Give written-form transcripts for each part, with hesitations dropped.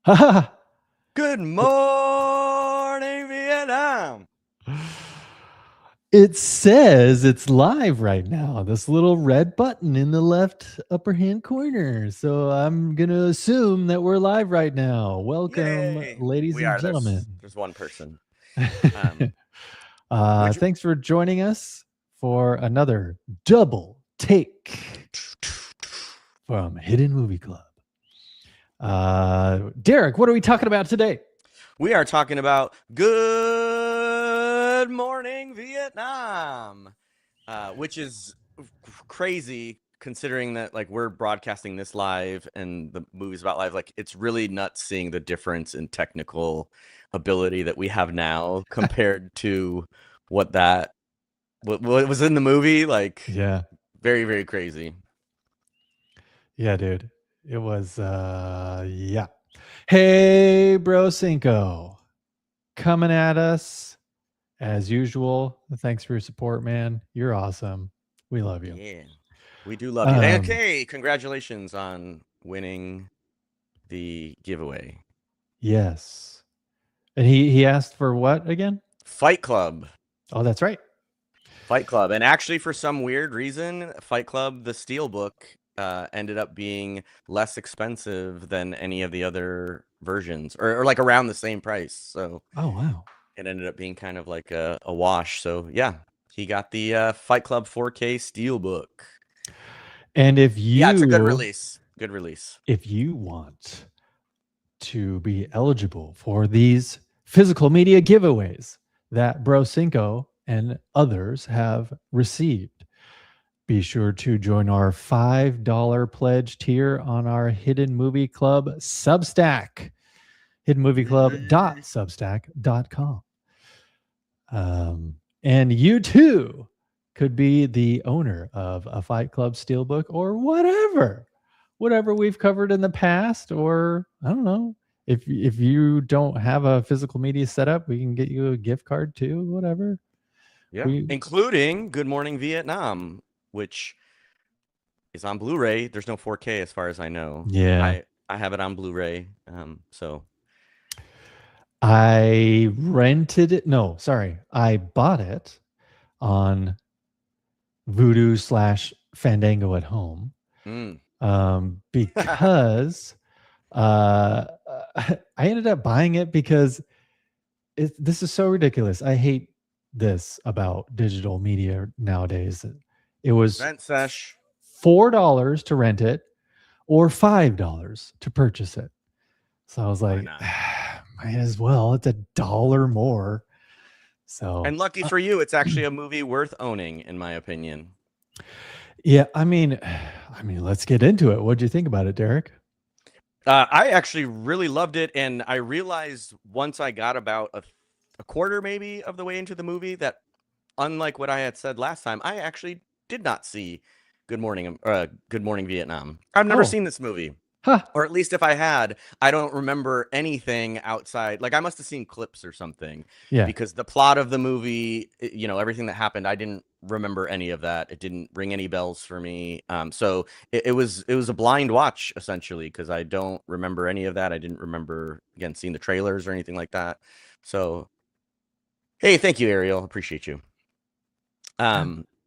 Good morning, Vietnam. It says it's live right now. This little red button in the left upper hand corner. So I'm going to assume that we're live right now. Welcome, Yay. ladies We and are. gentlemen. There's one person. Um, would you Thanks for joining us for another double take from Hidden Movie Club. Derek, what are we talking about today? We are talking about Good Morning Vietnam, which is crazy considering that like we're broadcasting this live and the movie's about live. Like it's really nuts seeing the difference in technical ability that we have now compared to what was in the movie. Like Yeah. very, very crazy. Yeah, dude. It was yeah. Hey, bro Cinco. Coming at us as usual. Thanks for your support, man. You're awesome. We love you. Yeah, we do love you. Um Okay, congratulations on winning the giveaway. yes. And he asked for what again? Fight Club. Oh, that's right. Fight Club. And actually, for some weird reason, Fight Club, the Steelbook, ended up being less expensive than any of the other versions, or like around the same price. So Oh, wow. it ended up being kind of like a wash. So yeah, he got the Fight Club 4K Steelbook. And Yeah, it's a good release. Good release. if you want to be eligible for these physical media giveaways that Bro Cinco and others have received, be sure to join our $5 pledge tier on our Hidden Movie Club Substack, hiddenmovieclub.substack.com. And you too could be the owner of a Fight Club Steelbook or whatever we've covered in the past, or I don't know. If you don't have a physical media setup, we can get you a gift card too, whatever. Yeah, We including Good Morning Vietnam, which is on Blu-ray. There's no 4K as far as I know. Yeah. I have it on Blu-ray. So I rented it. No, sorry. I bought it on Voodoo slash Fandango at home, mm. because I ended up buying it because this is so ridiculous. I hate this about digital media nowadays. It was Rent sesh. $4 to rent it or $5 to purchase it. So I was Why like, not? might as well. It's $1 more. So And lucky for you, it's actually a movie worth owning, in my opinion. yeah, I mean, let's get into it. What'd you think about it, Derek? I actually really loved it, and I realized once I got about a quarter maybe of the way into the movie that, unlike what I had said last time, I actually did not see Good Morning Vietnam. I've never Oh, seen this movie. huh. Or at least if I had, I don't remember anything outside. Like I must have seen clips or something Yeah. because the plot of the movie, everything that happened, I didn't remember any of that. It didn't ring any bells for me. So it was a blind watch essentially because I don't remember any of that. I didn't remember again seeing the trailers or anything like that. So hey, thank you, Ariel. Appreciate you.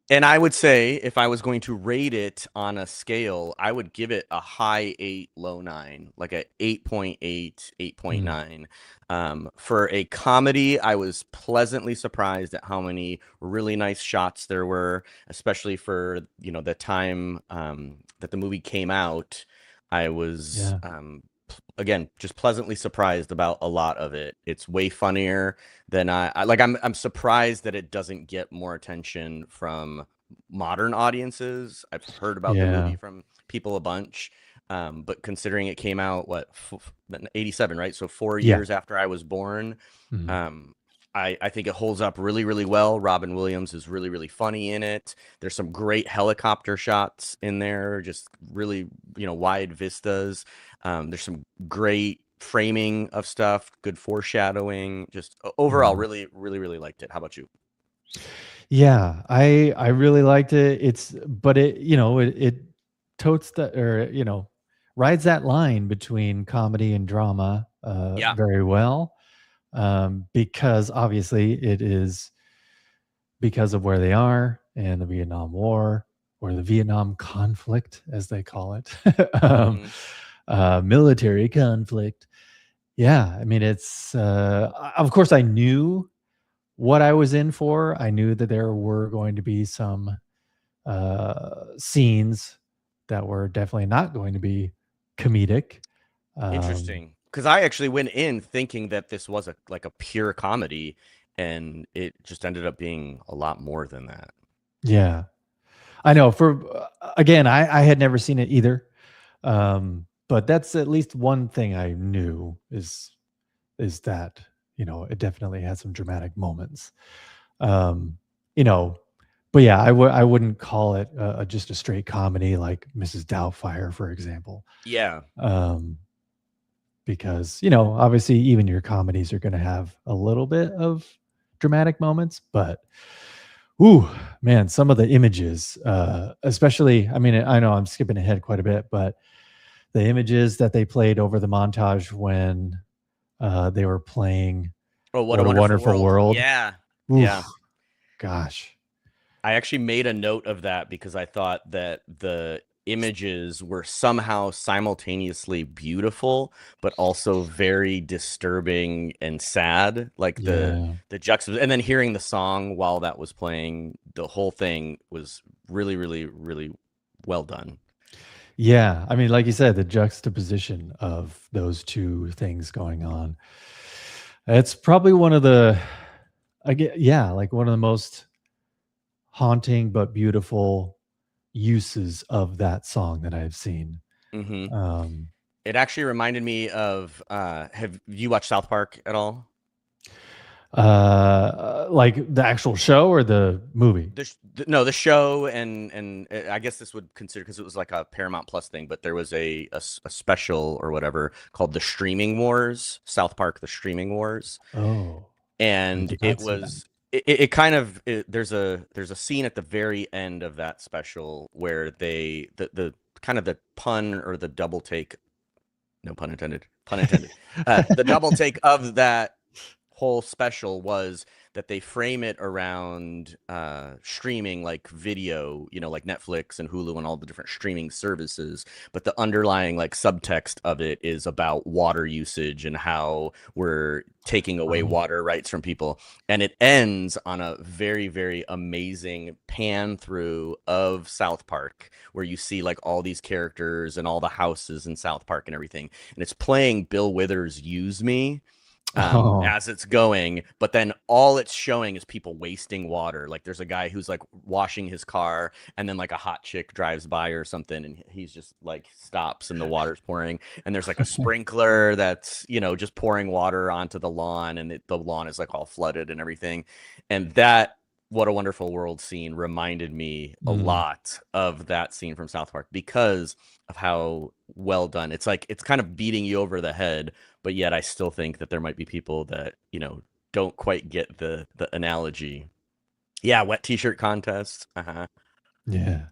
And I would say if I was going to rate it on a scale, I would give it a high 8, low 9, like a 8.8, 8.9. For a comedy, I was pleasantly surprised at how many really nice shots there were, especially for, the time that the movie came out. I was Yeah. again just pleasantly surprised about a lot of it. It's way funnier than I'm surprised that it doesn't get more attention from modern audiences. I've heard about the Yeah. movie from people a bunch, but considering it came out 87, right? So 4 Yeah. years after I was born, Mhm. I think it holds up really, really well. Robin Williams is really, really funny in it. There's some great helicopter shots in there, just really, wide vistas. There's some great framing of stuff, good foreshadowing. Just overall, Mhm. really, really, really liked it. How about you? Yeah, I really liked it. But it totes the or rides that line between comedy and drama Yeah, very well, because obviously it is because of where they are and the Vietnam War, or the Vietnam conflict, as they call it, um, hmm military conflict. Yeah, I mean, it's of course I knew what I was in for. I knew that there were going to be some scenes that were definitely not going to be comedic. Um, interesting. Because I actually went in thinking that this was a like a pure comedy, and it just ended up being a lot more than that. yeah, I know. For again, I had never seen it either, but that's at least one thing I knew is that, it definitely had some dramatic moments. Um, you know, but yeah, I wouldn't call it just a straight comedy like Mrs. Doubtfire, for example. Yeah. Um, because, obviously even your comedies are going to have a little bit of dramatic moments, but ooh, man, some of the images, especially, I mean, I know I'm skipping ahead quite a bit, but the images that they played over the montage when they were playing Oh, what a What a wonderful Wonderful world. World. Yeah. Oof, Yeah. gosh. I actually made a note of that because I thought that the images were somehow simultaneously beautiful, but also very disturbing and sad. Like Yeah. the juxtaposition, and then hearing the song while that was playing, the whole thing was really, really, really well done. Yeah. I mean, like you said, the juxtaposition of those two things going on. It's probably one of the, yeah, like one of the most haunting but beautiful uses of that song that I've seen. hmm Um, It actually reminded me of have you watched South Park at all? like the actual show or the movie? No, the show, and I guess this would consider because it was like a Paramount Plus thing, but there was a special or whatever called the Streaming Wars, South Park, the Streaming Wars, Oh, I and did not see that. it kind of there's a scene at the very end of that special where the kind of the pun or the double take, no pun intended, the double take of that whole special was that they frame it around streaming like video, like Netflix and Hulu and all the different streaming services. But the underlying like subtext of it is about water usage and how we're taking away Um, water rights from people. And it ends on a very, very amazing pan through of South Park where you see like all these characters and all the houses in South Park and everything. And it's playing Bill Withers' Use Me oh, as it's going, but then all it's showing is people wasting water. Like there's a guy who's like washing his car, and then like a hot chick drives by or something, and he's just like stops, and the water's pouring, and there's like a sprinkler that's just pouring water onto the lawn, and the lawn is like all flooded and everything, and that. What a Wonderful World scene reminded me a mm, lot of that scene from South Park because of how well done. It's like it's kind of beating you over the head, but yet I still think that there might be people that don't quite get the analogy. Yeah, wet t-shirt contest. yeah.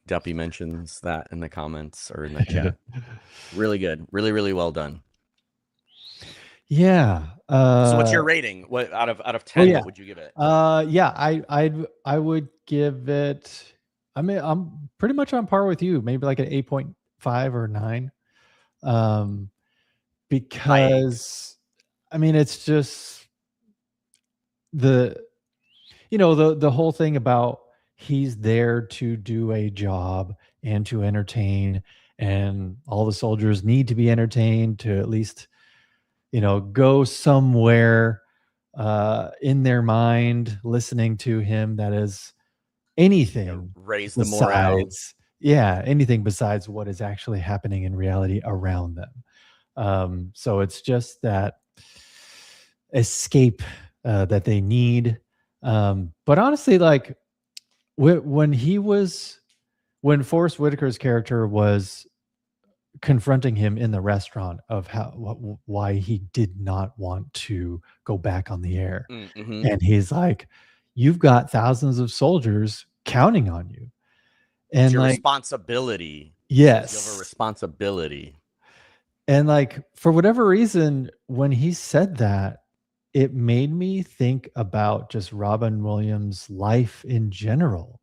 Duppy mentions that in the comments or in the chat. Really good, really really well done. Yeah. So what's your rating? What out of Oh 10, yeah. what would you give it? Yeah, I would give it, I mean, I'm pretty much on par with you, maybe like an 8.5 or 9. Um, High 8. because I mean, it's just the the whole thing about he's there to do a job and to entertain, and all the soldiers need to be entertained to at least, go somewhere in their mind listening to him that is Yeah, anything raise the morale. besides, yeah, anything besides what is actually happening in reality around them. So it's just that escape that they need. But honestly, like when when Forrest Whitaker's character was confronting him in the restaurant of why he did not want to go back on the air, Mm-hmm. and he's like, "You've got thousands of soldiers counting on you," It's and your like, responsibility. You have a Yes. responsibility. And like for whatever reason, when he said that, it made me think about just Robin Williams' life in general,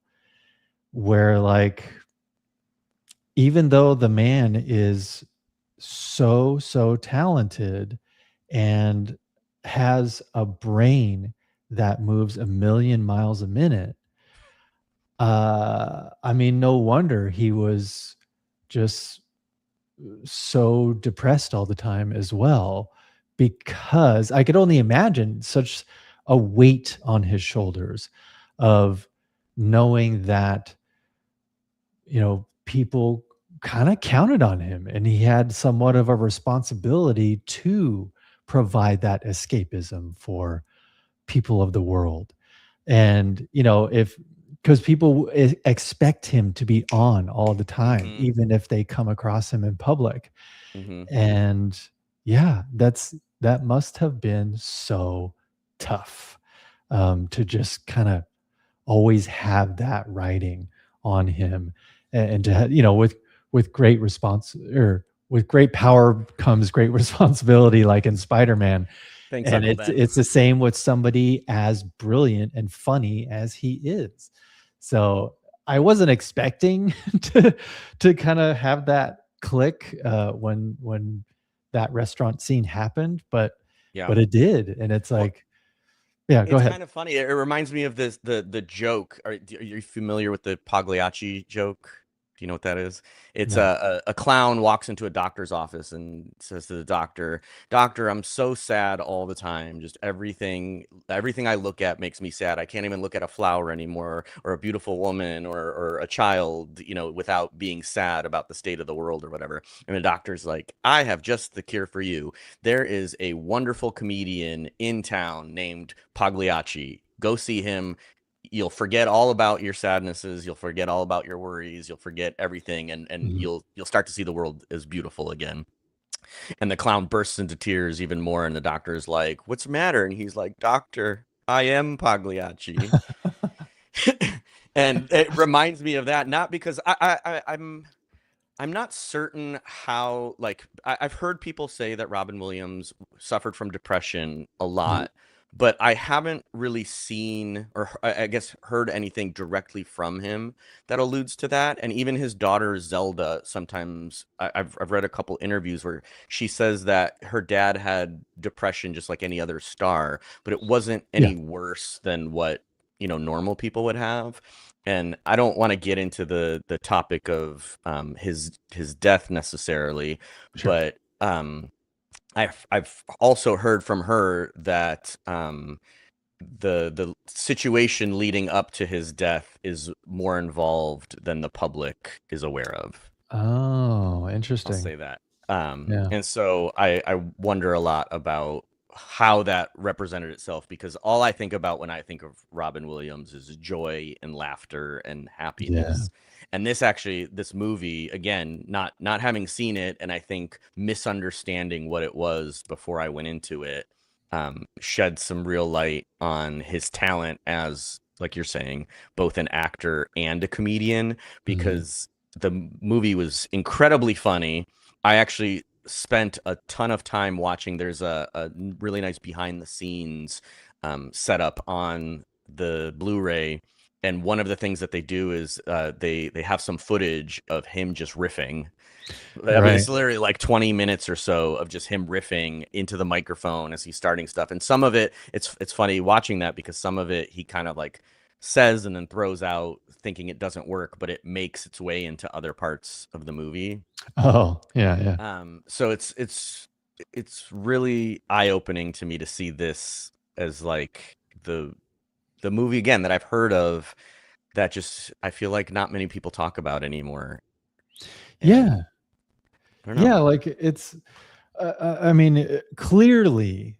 where like even though the man is so talented and has a brain that moves a million miles a minute, I mean, no wonder he was just so depressed all the time as well, because I could only imagine such a weight on his shoulders of knowing that, people kind of counted on him and he had somewhat of a responsibility to provide that escapism for people of the world. And, if because people expect him to be on all the time, Hmm. even if they come across him in public. Hmm. And yeah, that must have been so tough, to just kind of always have that writing on him, and to with great response, or with great power comes great responsibility, like in Spider-Man. Thanks, And Uncle it's Ben. it's the same with somebody as brilliant and funny as he is. So I wasn't expecting to kind of have that click, when that restaurant scene happened, but Yeah. but it did, and it's Well, like, yeah, go it's ahead. kind of funny. It reminds me of the joke. Are you familiar with the Pagliacci joke? Do you know what that is? It's No. a clown walks into a doctor's office and says to the doctor, "Doctor, I'm so sad all the time. Just everything I look at makes me sad. I can't even look at a flower anymore, or a beautiful woman, or a child, without being sad about the state of the world or whatever." And the doctor's like, "I have just the cure for you. There is a wonderful comedian in town named Pagliacci. Go see him. You'll forget all about your sadnesses. You'll forget all about your worries. You'll forget everything, and Mhm. you'll start to see the world as beautiful again." And the clown bursts into tears even more, and the doctor's like, "What's the matter?" And he's like, "Doctor, I am Pagliacci." And it reminds me of that, not because I'm not certain how, like, I've heard people say that Robin Williams suffered from depression a Mhm. lot, but I haven't really seen, or I guess heard anything directly from him that alludes to that. And even his daughter Zelda, sometimes I've read a couple interviews where she says that her dad had depression just like any other star, but it wasn't Yeah, any worse than what, normal people would have. And I don't want to get into the topic of his death necessarily, sure. but I've also heard from her that the situation leading up to his death is more involved than the public is aware of. Oh, I'll interesting. say that. Yeah. And so I wonder a lot about how that represented itself, because all I think about when I think of Robin Williams is joy and laughter and Yeah. happiness. And this movie, again, not having seen it, and I think misunderstanding what it was before I went into it, shed some real light on his talent as, like you're saying, both an actor and a comedian, Mhm. because the movie was incredibly funny. I actually spent a ton of time watching. There's a really nice behind the scenes setup on the Blu-ray, and one of the things that they do is they have some footage of him just riffing. I mean, Right. it's literally like 20 minutes or so of just him riffing into the microphone as he's starting stuff. And some of it, it's funny watching that, because some of it he kind of like says and then throws out thinking it doesn't work, but it makes its way into other parts of the movie. Oh, yeah, yeah. So it's really eye-opening to me to see this as like the movie again that I've heard of, that just I feel like not many people talk about anymore. And Yeah. I don't know. Yeah, like it's I mean, clearly,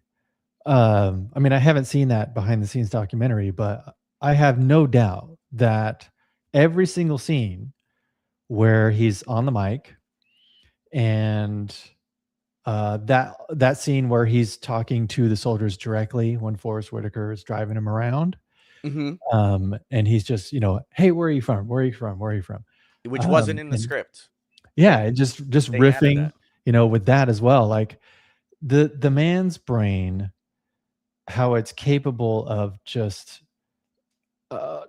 I mean, I haven't seen that behind the scenes documentary, but I have no doubt that every single scene where he's on the mic, and that scene where he's talking to the soldiers directly when Forrest Whitaker is driving him around, Hmm. and he's just, "Hey, where are you from? Where are you from? Where are you from?" Which wasn't in the And script. Yeah, and just They added riffing, that. with that as well, like, the man's brain, how it's capable of just,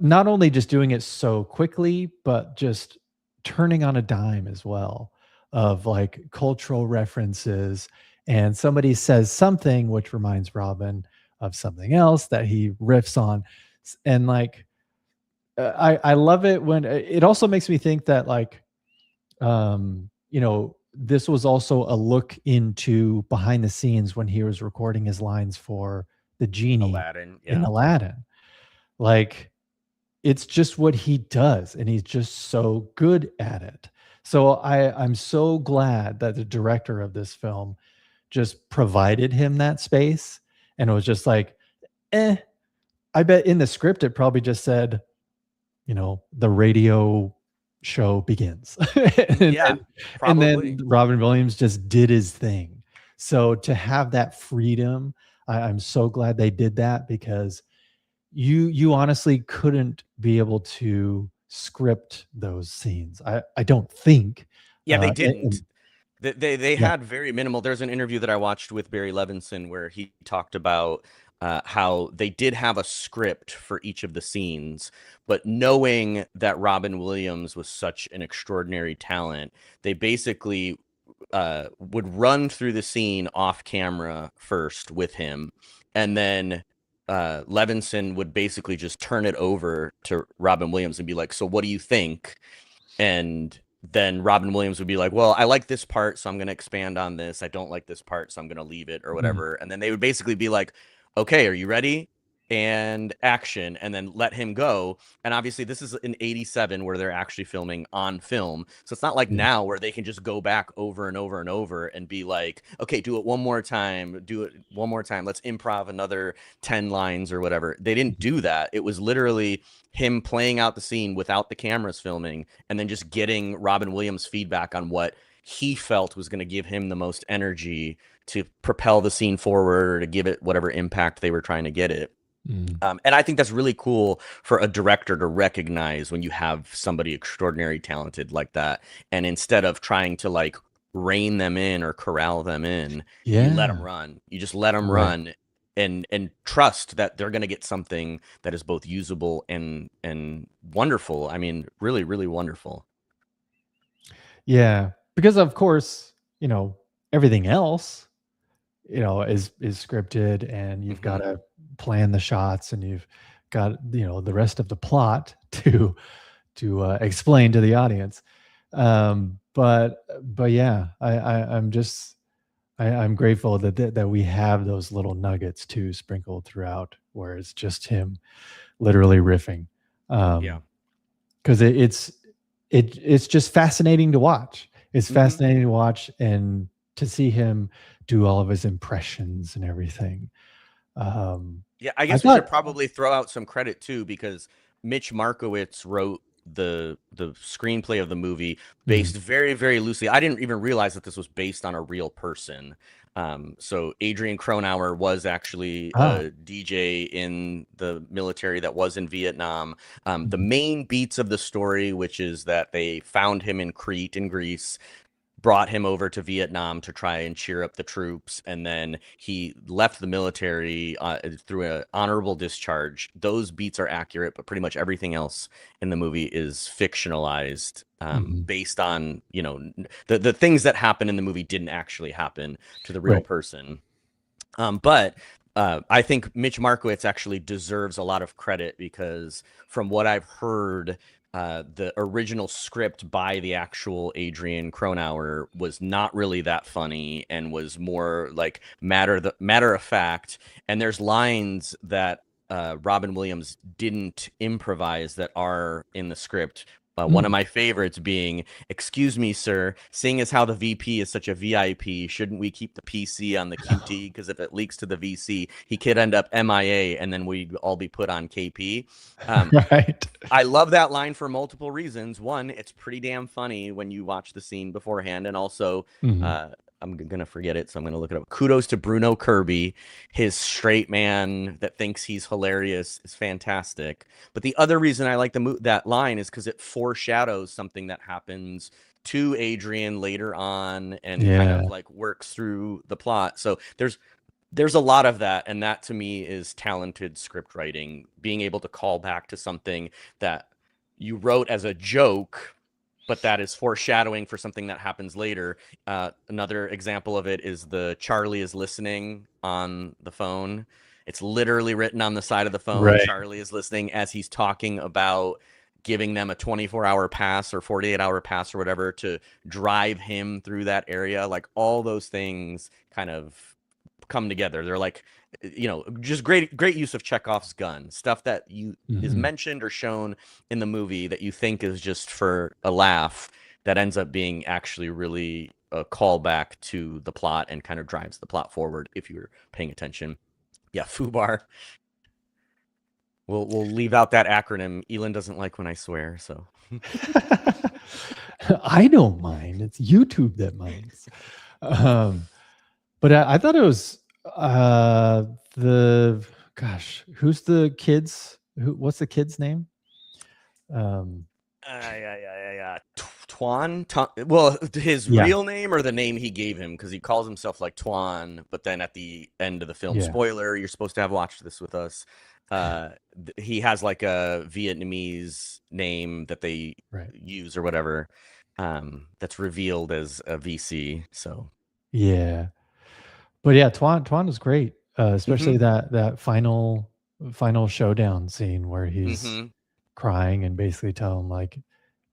not only just doing it so quickly, but just turning on a dime as well, of, like, cultural references, and somebody says something which reminds Robin of something else that he riffs on, and, like, I love it when it also makes me think that, like, this was also a look into behind the scenes when he was recording his lines for the genie Aladdin, in yeah. Aladdin. Like, it's just what he does, and he's just so good at it. So I'm so glad that the director of this film just provided him that space, and it was just like, eh. I bet in the script it probably just said, the radio show begins. and, Yeah, and and then probably. Robin Williams just did his thing. So to have that freedom, I'm so glad they did that, because you honestly couldn't be able to script those scenes. I don't think. Yeah, they And didn't. They yeah. had very minimal. There's an interview that I watched with Barry Levinson where he talked about how they did have a script for each of the scenes, but knowing that Robin Williams was such an extraordinary talent, they basically would run through the scene off camera first with him, and then Levinson would basically just turn it over to Robin Williams and be like, "So what do you think?" And then Robin Williams would be like, "Well, I like this part, so I'm going to expand on this. I don't like this part, so I'm going to leave it," or Mhm. whatever. And then they would basically be like, "Okay, are you ready?" And action, and then let him go. And obviously, this is in '87 where they're actually filming on film. So it's not like Yeah. now where they can just go back over and over and over and be like, "Okay, do it one more time. Do it one more time. Let's improv another 10 lines or whatever." They didn't do that. It was literally him playing out the scene without the cameras filming, and then just getting Robin Williams feedback on what he felt was going to give him the most energy to propel the scene forward or to give it whatever impact they were trying to get it. Mm. And I think that's really cool for a director to recognize when you have somebody extraordinary talented like that. And instead of trying to like rein them in or corral them in, you let them Yeah. run. You just let them Right. run and trust that they're going to get something that is both usable and wonderful. I mean, really, really wonderful. Yeah. Because of course, everything else, is scripted, and you've got Hmm. to plan the shots, and you've got, the rest of the plot to explain to the audience. But yeah, I'm grateful that we have those little nuggets too sprinkled throughout, where it's just him literally riffing. Yeah. Because it's just fascinating to watch. It's Hmm. fascinating to watch, and to see him do all of his impressions and everything. Yeah, I I guess we thought, should probably throw out some credit too, because Mitch Markowitz wrote the screenplay of the movie mm, based very, very loosely. I didn't even realize that this was based on a real person. So Adrian Cronauer was actually ah, a DJ in the military that was in Vietnam. The mhm, main beats of the story, which is that they found him in Crete in Greece, brought him over to Vietnam to try and cheer up the troops, and then he left the military through an honorable discharge. Those beats are accurate, but pretty much everything else in the movie is fictionalized, mhm, based on the things that happen in the movie didn't actually happen to the real right. person. But I think Mitch Markowitz actually deserves a lot of credit because, from what I've heard, the original script by the actual Adrian Cronauer was not really that funny and was more like matter of fact. And there's lines that Robin Williams didn't improvise that are in the script. One of Mm. my favorites being, "Excuse me, sir, seeing as how the VP is such a VIP, shouldn't we keep the PC on the QT? Because if it leaks to the VC, he could end up MIA and then we'd all be put on KP." Um, Right. I love that line for multiple reasons. One, it's pretty damn funny when you watch the scene beforehand, and also, Mhm. uh, I'm gonna forget it, so I'm gonna look it up. Kudos to Bruno Kirby. His straight man that thinks he's hilarious is fantastic. But the other reason I like that line is because it foreshadows something that happens to Adrian later on and kind Yeah. of like works through the plot. So there's a lot of that, and that to me is talented script writing, being able to call back to something that you wrote as a joke, but that is foreshadowing for something that happens later. Another example of it is the Charlie is listening on the phone. It's literally written on the side of the phone. Right. Charlie is listening as he's talking about giving them a 24-hour pass or 48-hour pass or whatever to drive him through that area. Like all those things kind of come together. They're like, just great use of Chekhov's gun, stuff that is Mhm. mentioned or shown in the movie that you think is just for a laugh that ends up being actually really a callback to the plot and kind of drives the plot forward if you're paying attention. Yeah, FUBAR. We'll leave out that acronym. Elon doesn't like when I swear, so. I don't mind. It's YouTube that minds. But I thought it was the who's the kids? What's the kid's name? Yeah. Tuan? Well, his Yeah, real name or the name he gave him, because he calls himself like Tuan, but then at the end of the film, yeah, spoiler, you're supposed to have watched this with us. He has like a Vietnamese name that they right. use or whatever. That's revealed as a VC. So, Yeah, but yeah, Tuan was great, especially hmm that final showdown scene where he's hmm crying and basically tell him like,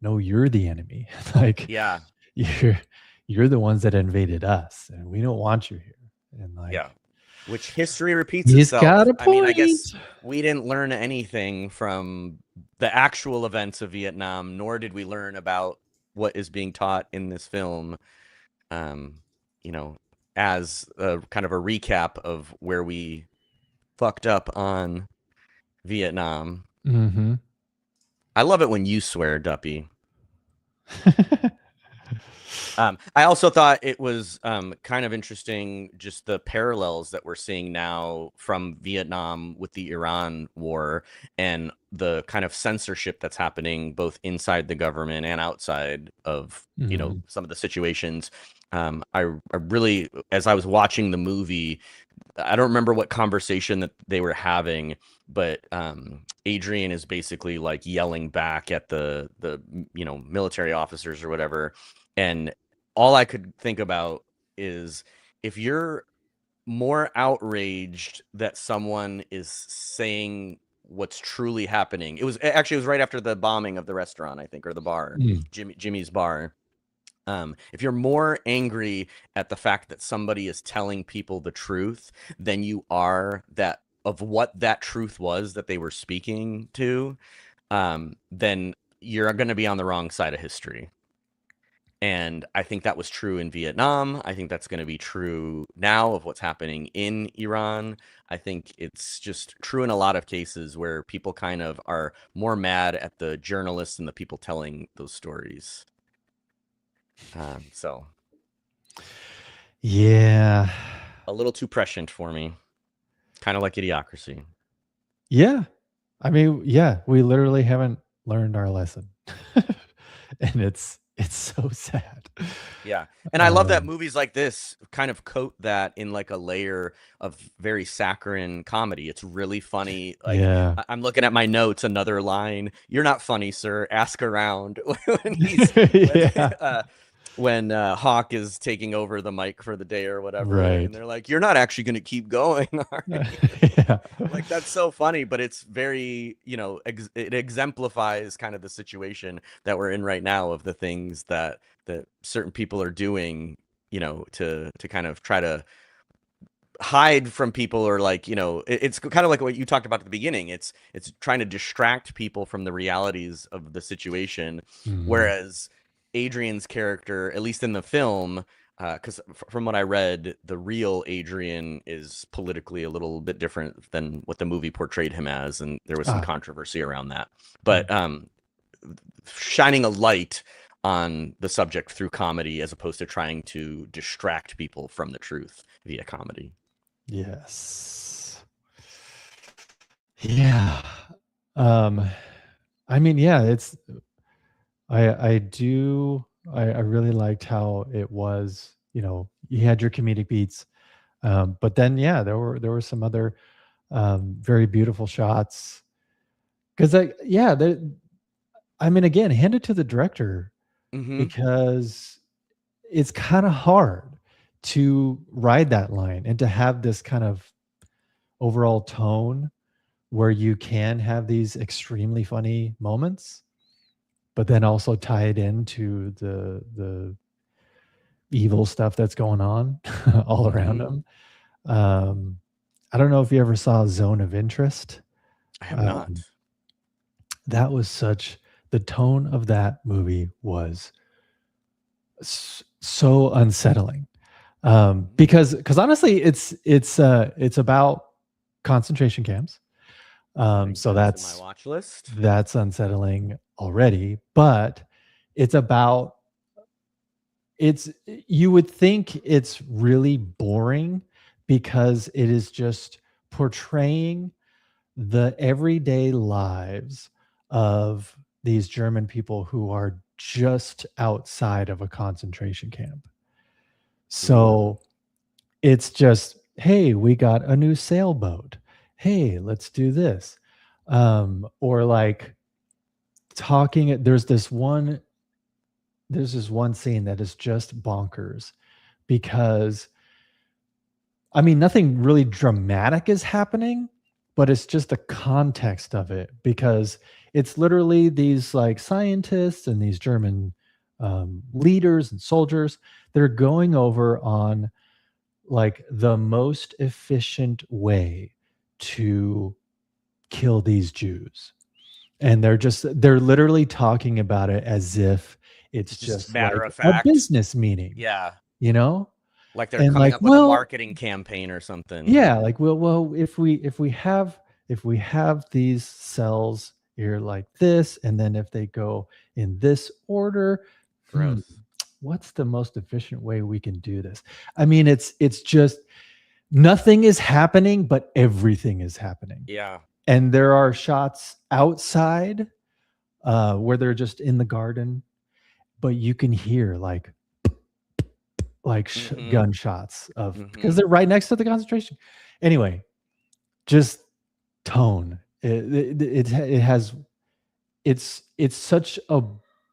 "No, you're the enemy. Like yeah, you're you're the ones that invaded us, and we don't want you here." And like, yeah. Which history repeats he's got itself. a I mean, I point. guess we didn't learn anything from the actual events of Vietnam, nor did we learn about what is being taught in this film. Um, you know, as a kind of a recap of where we fucked up on Vietnam. Hmm. I love it when you swear, Duppy. I also thought it was kind of interesting just the parallels that we're seeing now from Vietnam with the Iran war and the kind of censorship that's happening both inside the government and outside of, Hmm. some of the situations. I really, as I was watching the movie, I don't remember what conversation that they were having, but Adrian is basically like yelling back at the military officers or whatever, and all I could think about is if you're more outraged that someone is saying what's truly happening. It was right after the bombing of the restaurant, I think, or the bar, Mm. Jimmy's bar. If you're more angry at the fact that somebody is telling people the truth than you are that of what that truth was that they were speaking to, then you're going to be on the wrong side of history. And I think that was true in Vietnam. I think that's going to be true now of what's happening in Iran. I think it's just true in a lot of cases where people kind of are more mad at the journalists and the people telling those stories. So Yeah. a little too prescient for me, kind of like Idiocracy. Yeah. I mean, yeah, we literally haven't learned our lesson. And it's so sad. Yeah. And I love that Um, movies like this kind of coat that in like a layer of very saccharine comedy. It's really funny. Like yeah. I'm looking at my notes, another line, "You're not funny, sir. Ask around." when he's when Yeah. when Hawk is taking over the mic for the day or whatever, and Right. they're like, "You're not actually going to keep going, are you?" Yeah. Like that's so funny, but it's very, it exemplifies kind of the situation that we're in right now of the things that certain people are doing, to kind of try to hide from people, or like, it's kind of like what you talked about at the beginning. It's trying to distract people from the realities of the situation, Mhm. whereas Adrian's character, at least in the film, because from what I read, the real Adrian is politically a little bit different than what the movie portrayed him as, and there was some Ah. controversy around that. Mm. But shining a light on the subject through comedy as opposed to trying to distract people from the truth via comedy. Yes. Yeah. Um, I mean, yeah, it's I do I really liked how it was. You had your comedic beats, but then yeah, there were some other very beautiful shots. Because I mean, again, hand it to the director Hmm. because it's kind of hard to ride that line and to have this kind of overall tone where you can have these extremely funny moments, but then also tie it into the evil stuff that's going on all around Hmm. them. Um, I don't know if you ever saw Zone of Interest. I have Um, not. that was such the tone of that movie was so unsettling. Because honestly, it's about concentration camps. Makes So sense in my that's watch list. that's unsettling already, but it's about it's you would think it's really boring because it is just portraying the everyday lives of these German people who are just outside of a concentration camp. Ooh. So it's just, hey, we got a new sailboat. Hey, let's do this. Or like talking, there's this one scene that is just bonkers because I mean, nothing really dramatic is happening, but it's just the context of it because it's literally these like scientists and these German leaders and soldiers that are going over on like the most efficient way to kill these Jews. And they're literally talking about it as if it's It's just just matter like of a fact. business meeting, Yeah. you know? Like they're And coming like, up with a well, marketing campaign or something. yeah, like well, if we have these cells here like this, and then if they go in this order, hmm, Gross. what's the most efficient way we can do this? I mean, it's just nothing is happening, but everything is happening. Yeah. And there are shots outside where they're just in the garden, but you can hear like Hmm. gunshots of because Hmm. they're right next to the concentration. Anyway, just tone. It has it's such a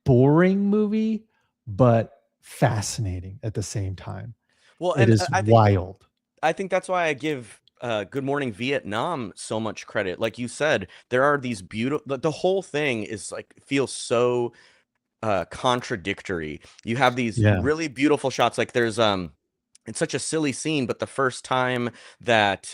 boring movie, but fascinating at the same time. Well, It and is I think wild. that's why I give Good Morning Vietnam so much credit. Like you said, there are these beautiful. The whole thing is like feels so contradictory. You have these Yeah. really beautiful shots. Like there's it's such a silly scene, but the first time that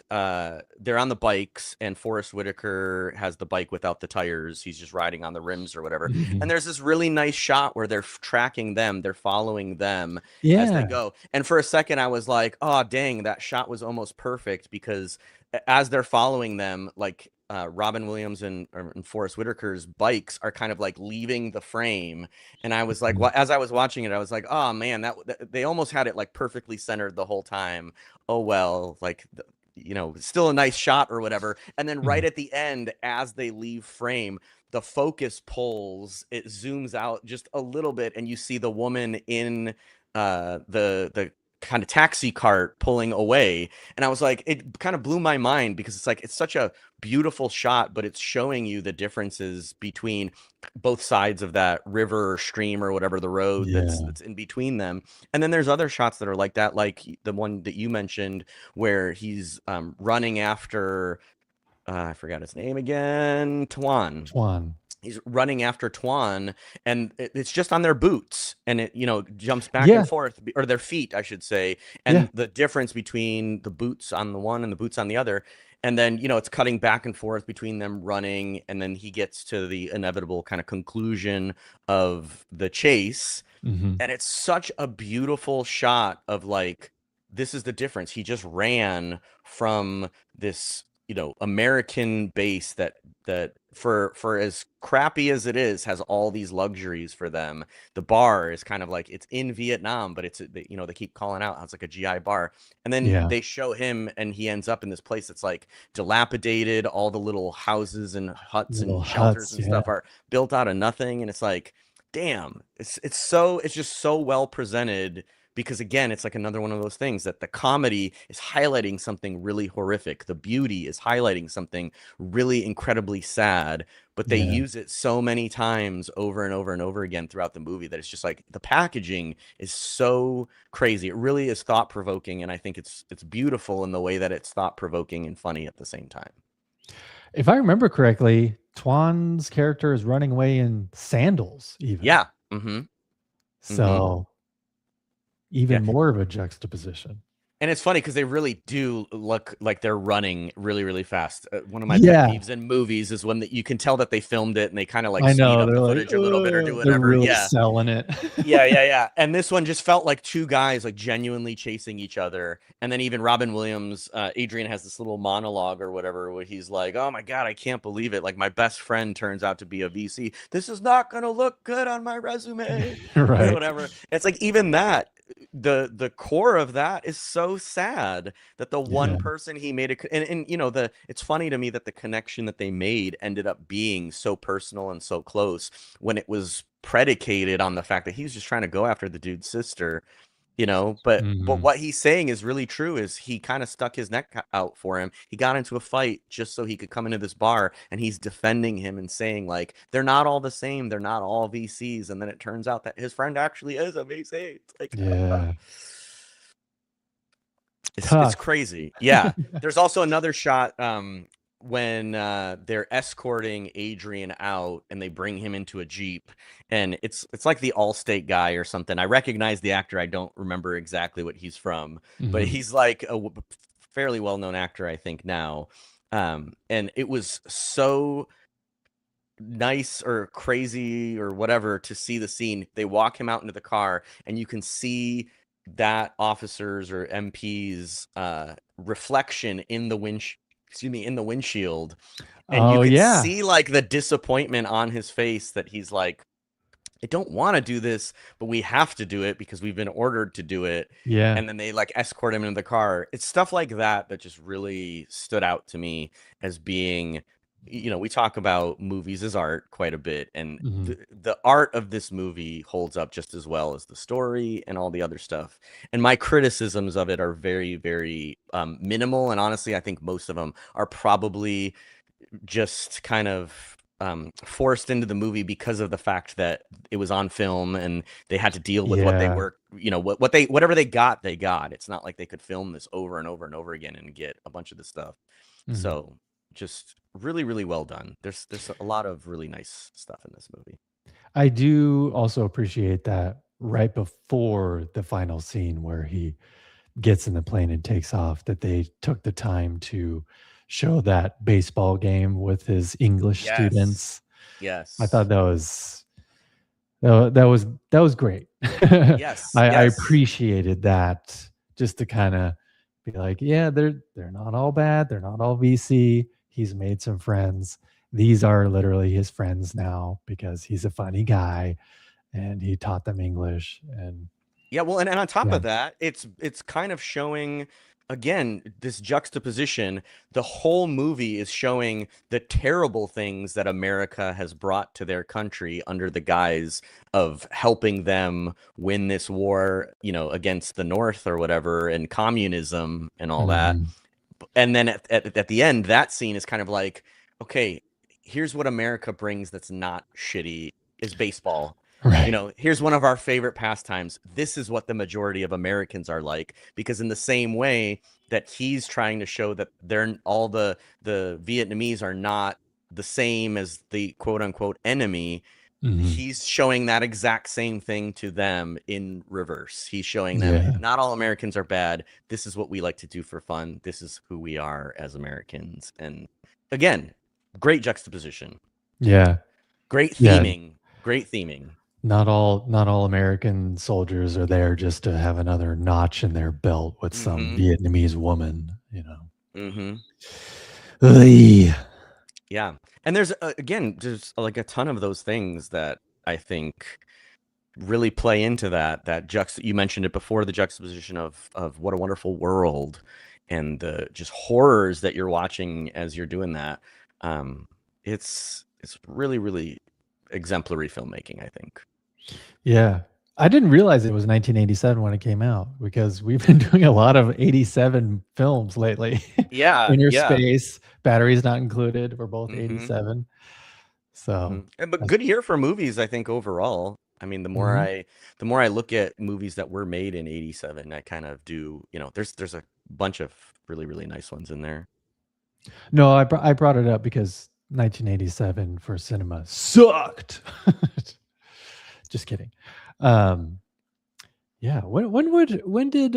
they're on the bikes and Forrest Whitaker has the bike without the tires, he's just riding on the rims or whatever. And Mhm. there's this really nice shot where they're tracking them, they're following them as they Yeah. go. And for a second, I was like, oh, dang, that shot was almost perfect because as they're following them, like Robin Williams and Forrest Whitaker's bikes are kind of like leaving the frame, and I was like, Mhm. as I was watching it, I was like, oh man, that they almost had it like perfectly centered the whole time. Oh well, like still a nice shot or whatever. And then right Mhm. at the end, as they leave frame, the focus pulls, it zooms out just a little bit, and you see the woman in the kind of taxi cart pulling away. And I was like, it kind of blew my mind because it's like it's such a beautiful shot, but it's showing you the differences between both sides of that river or stream or whatever the road that's Yeah. that's in between them. And then there's other shots that are like that, like the one that you mentioned where he's running after I forgot his name again, Tuan. Tuan. He's running after Tuan, and it's just on their boots, and it jumps back and Yeah. forth, or their feet, I should say, Yeah. and the difference between the boots on the one and the boots on the other, and then it's cutting back and forth between them running, and then he gets to the inevitable kind of conclusion of the chase, Mhm. and it's such a beautiful shot of like this is the difference. He just ran from this American base that for as crappy as it is has all these luxuries for them. The bar is kind of like it's in Vietnam, but they keep calling out how it's like a GI bar, and then Yeah. they show him and he ends up in this place that's like dilapidated. All the little houses and huts Little and shelters huts. and Yeah. stuff are built out of nothing, and it's like damn, it's just so well presented because again, it's like another one of those things that the comedy is highlighting something really horrific. The beauty is highlighting something really incredibly sad, but they Yeah. use it so many times over and over and over again throughout the movie that it's just like the packaging is so crazy. It really is thought provoking, and I think it's beautiful in the way that it's thought provoking and funny at the same time. If I remember correctly, Tuan's character is running away in sandals, even. Yeah. Mm-hmm. Mm-hmm. So Yeah. even more of a juxtaposition. And it's funny because they really do look like they're running really, really fast. One of my pet Yeah, peeves in movies is when you can tell that they filmed it and they kind of like I speed know. up They're the like, footage a little bit or do they're whatever. really Yeah. selling it. Yeah, yeah, yeah. And this one just felt like two guys like genuinely chasing each other. And then even Robin Williams, Adrian has this little monologue or whatever where he's like, "Oh my God, I can't believe it. Like my best friend turns out to be a VC. This is not gonna look good on my resume." Or Right. whatever. It's like even that, the core of that is so sad that the one Yeah. person he made it and you know it's funny to me that the connection that they made ended up being so personal and so close when it was predicated on the fact that he was just trying to go after the dude's sister, you know. But Mhm. what he's saying is really true is he kind of stuck his neck out for him. He got into a fight just so he could come into this bar, and he's defending him and saying like they're not all the same, they're not all VCs, and then it turns out that his friend actually is a VC. It's like Yeah. it's Tough. crazy. Yeah. There's also another shot when they're escorting Adrian out and they bring him into a Jeep, and it's like the Allstate guy or something. I recognize the actor. I don't remember exactly what he's from, but Mhm. he's like a fairly well-known actor, I think now. And it was so nice or crazy or whatever to see the scene. They walk him out into the car, and you can see that officers or MP's reflection in the in the windshield, and you Oh, could yeah. see like the disappointment on his face that he's like, I don't want to do this, but we have to do it because we've been ordered to do it. Yeah. And then they like escort him into the car. It's stuff like that that just really stood out to me as being, you know, we talk about movies as art quite a bit, and Mhm. the art of this movie holds up just as well as the story and all the other stuff. And my criticisms of it are very, very minimal. And honestly, I think most of them are probably just kind of forced into the movie because of the fact that it was on film and they had to deal with what they Yeah. were, you know, what they whatever they got, they got. It's not like they could film this over and over and over again and get a bunch of this stuff. Mhm. So just really, really well done. There's a lot of really nice stuff in this movie. I do also appreciate that right before the final scene where he gets in the plane and takes off, that they took the time to show that baseball game with his English Yes. students. I thought Yes. that was great. Yes. I Yes. appreciated that, just to kind of be like, yeah, they're not all bad. They're not all VC. He's made some friends. These are literally his friends now because he's a funny guy and he taught them English. And Yeah, well, and on top yeah, of that, it's kind of showing again this juxtaposition. The whole movie is showing the terrible things that America has brought to their country under the guise of helping them win this war, you know, against the North or whatever, and communism and all that. mhm, And then at the end, that scene is kind of like, okay, here's what America brings that's not shitty is baseball. You right. know, here's one of our favorite pastimes. This is what the majority of Americans are like, because in the same way that he's trying to show that they're all the Vietnamese are not the same as the quote unquote enemy, Mhm, he's showing that exact same thing to them in reverse. He's showing them yeah, not all Americans are bad. This is what we like to do for fun. This is who we are as Americans. And again, great juxtaposition. yeah, Great yeah. theming. Great theming. Not all American soldiers are there just to have another notch in their belt with some Mhm. Vietnamese woman, you know. Mhm. Oy. Yeah. And there's again there's like a ton of those things that I think really play into that you mentioned it before, the juxtaposition of what a wonderful world and the just horrors that you're watching as you're doing that. um it's really, really exemplary filmmaking, I think. Yeah. I didn't realize it was 1987 when it came out because we've been doing a lot of 87 films lately. Yeah, Inner yeah. Space, Batteries Not Included, we're both Mm-hmm. 87. So, But that's good year for movies, I think overall. I mean, mhm. the more I look at movies that were made in '87, I kind of do, there's a bunch of really, really nice ones in there. No, I brought it up because 1987 for cinema sucked. Just kidding. Um, yeah, when did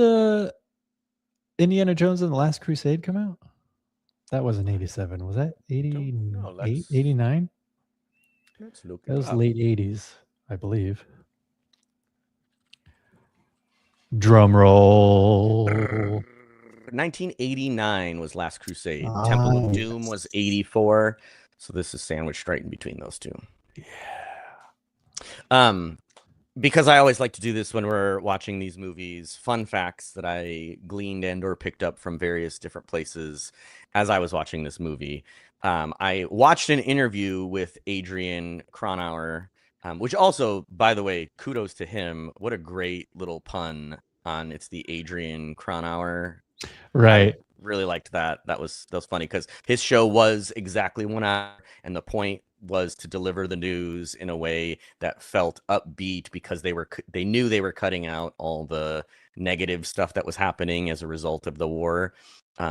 Indiana Jones and the Last Crusade come out? That wasn't 87. Was that Don't know. 88, 89? Let's look That it was up. late 80s, I believe. Drum roll. 1989 was Last Crusade. Temple of Ah, Doom was yes. 84. So this is sandwiched right in between those two. Yeah. Um, because I always like to do this when we're watching these movies, fun facts that I gleaned and or picked up from various different places as I was watching this movie. I watched an interview with Adrian Cronauer, which also, by the way, kudos to him. What a great little pun on it's the Adrian Cronauer. I Right. really liked that. That was funny because his show was exactly 1 hour, and the point was to deliver the news in a way that felt upbeat because they knew they were cutting out all the negative stuff that was happening as a result of the war.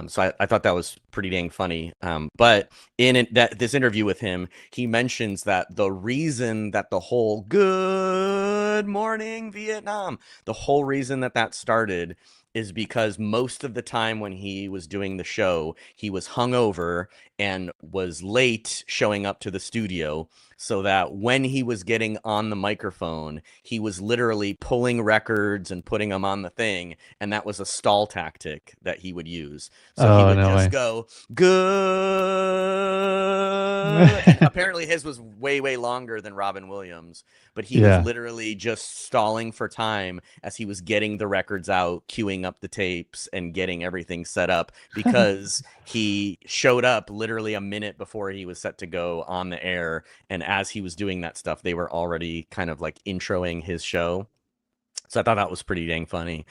So I thought that was pretty dang funny. But this interview with him, he mentions that the reason that the whole "Good Morning Vietnam," the whole reason that that started is because most of the time when he was doing the show, he was hungover and was late showing up to the studio, so that when he was getting on the microphone, he was literally pulling records and putting them on the thing, and that was a stall tactic that he would use. So he Oh, would no just way. go good, and apparently his was way way longer than Robin Williams, but he was Yeah. literally just stalling for time as he was getting the records out, queuing up the tapes, and getting everything set up because he showed up literally a minute before he was set to go on the air. And as he was doing that stuff, they were already kind of like introing his show. So I thought that was pretty dang funny.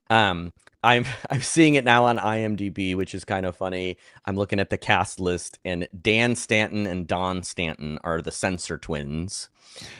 Um, I'm seeing it now on IMDb, which is kind of funny. I'm looking at the cast list, and Dan Stanton and Don Stanton are the Sensor twins.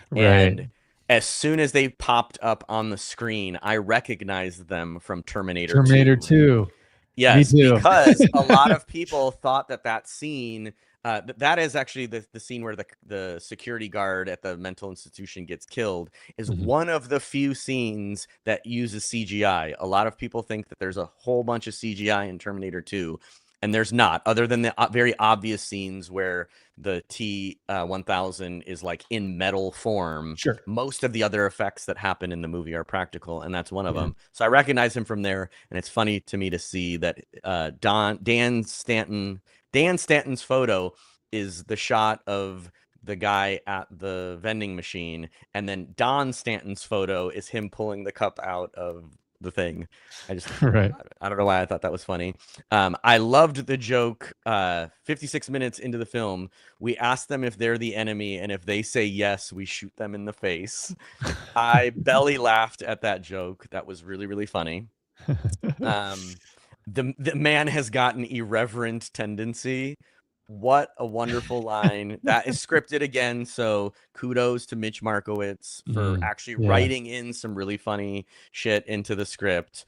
Right. And as soon as they popped up on the screen, I recognized them from Terminator Terminator 2. 2. Me Yes, too. because a lot of people thought that that scene, that is actually the scene where the security guard at the mental institution gets killed, is Mhm. one of the few scenes that uses CGI. A lot of people think that there's a whole bunch of CGI in Terminator 2, and there's not, other than the very obvious scenes where the T-1000 is like in metal form. Sure. Most of the other effects that happen in the movie are practical, and that's one of Yeah. them. So I recognize him from there, and it's funny to me to see that Dan Stanton's photo is the shot of the guy at the vending machine, and then Don Stanton's photo is him pulling the cup out of the thing. I just Right. I don't know why I thought that was funny. I loved the joke. 56 minutes into the film, we ask them if they're the enemy, and if they say yes, we shoot them in the face. I belly laughed at that joke. That was really, really funny. Um, the man has got an irreverent tendency. What a wonderful line. That is scripted again, so kudos to Mitch Markowitz for Mm, actually yeah. writing in some really funny shit into the script.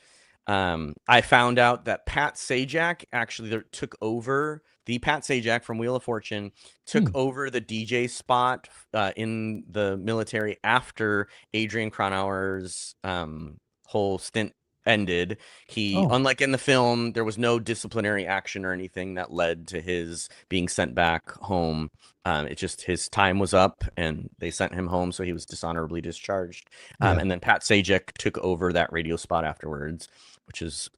I found out that Pat Sajak actually took over the Pat Sajak from Wheel of Fortune took Hmm. over the DJ spot in the military after Adrian Cronauer's whole stint ended. He, Oh, unlike in the film, there was no disciplinary action or anything that led to his being sent back home. It just his time was up and they sent him home, so he was dishonorably discharged. yeah. And then Pat Sajak took over that radio spot afterwards, which is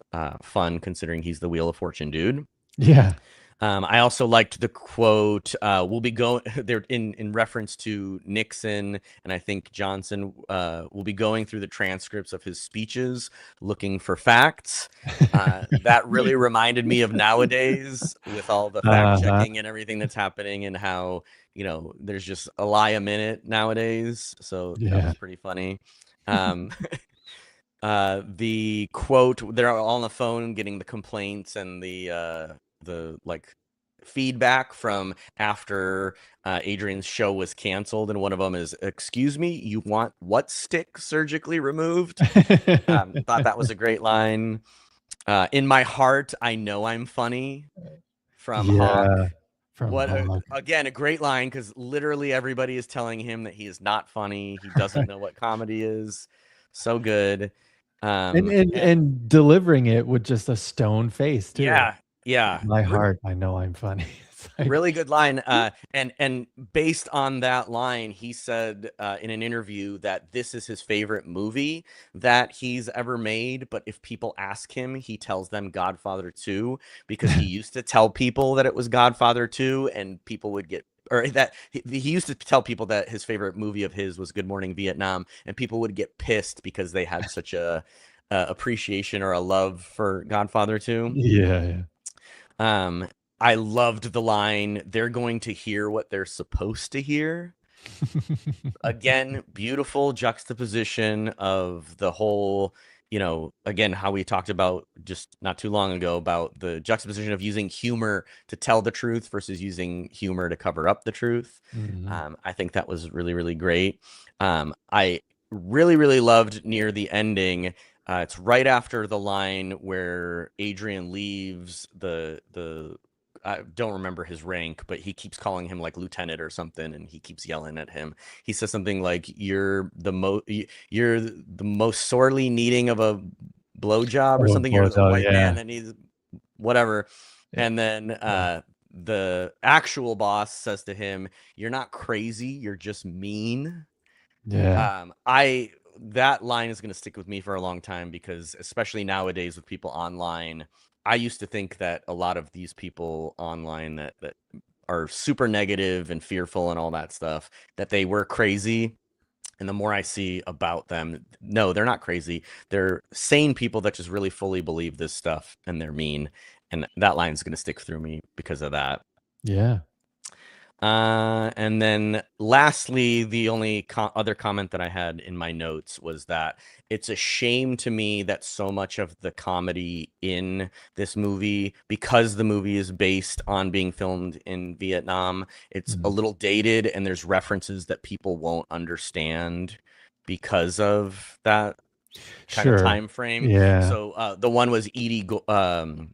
fun considering he's the Wheel of Fortune dude. Yeah. I also liked the quote. We'll be going there in reference to Nixon, and I think Johnson. Will be going through the transcripts of his speeches, looking for facts. That really reminded me of nowadays with all the fact Uh-huh. checking and everything that's happening, and how there's just a lie a minute nowadays. So that Yeah. was pretty funny. Um, the quote, they're all on the phone getting the complaints and the like feedback from after Adrian's show was canceled, and one of them is, "Excuse me, you want what stick surgically removed?" Thought that was a great line. In my heart, I know I'm funny, from Hawk. Yeah. From Hawk. Again, a great line, because literally everybody is telling him that he is not funny. He doesn't know what comedy is. So good. And And delivering it with just a stone face too. yeah, yeah. My heart, I know I'm funny. It's like, Really good line. And based on that line, he said in an interview that this is his favorite movie that he's ever made. But if people ask him, he tells them Godfather 2, because he used to tell people that it was Godfather 2, and people would get, or that he used to tell people that his favorite movie of his was Good Morning Vietnam, and people would get pissed because they had such a appreciation or a love for Godfather 2. yeah, Um, I loved the line, "They're going to hear what they're supposed to hear." yeah. Again, beautiful juxtaposition of the whole, again, how we talked about just not too long ago about the juxtaposition of using humor to tell the truth versus using humor to cover up the truth. Mhm. I think that was really, really great. I really, really loved near the ending. It's right after the line where Adrian leaves the I don't remember his rank, but he keeps calling him like lieutenant or something, and he keeps yelling at him. He says something like, you're the most sorely needing of a blowjob or Oh, something. You're the white man yeah. that needs whatever." Yeah. And then Yeah. the actual boss says to him, "You're not crazy, you're just mean." Yeah. I That line is going to stick with me for a long time, because especially nowadays with people online, I used to think that a lot of these people online that are super negative and fearful and all that stuff, that they were crazy. And the more I see about them, no, they're not crazy. They're sane people that just really fully believe this stuff, and they're mean. And that line's going to stick through me because of that. Yeah. And then lastly, the only other comment that I had in my notes was that it's a shame to me that so much of the comedy in this movie, because the movie is based on being filmed in Vietnam, it's a Mhm. little dated, and there's references that people won't understand because of that kind of Sure. time frame. Yeah. So the one was Edie Gourmet.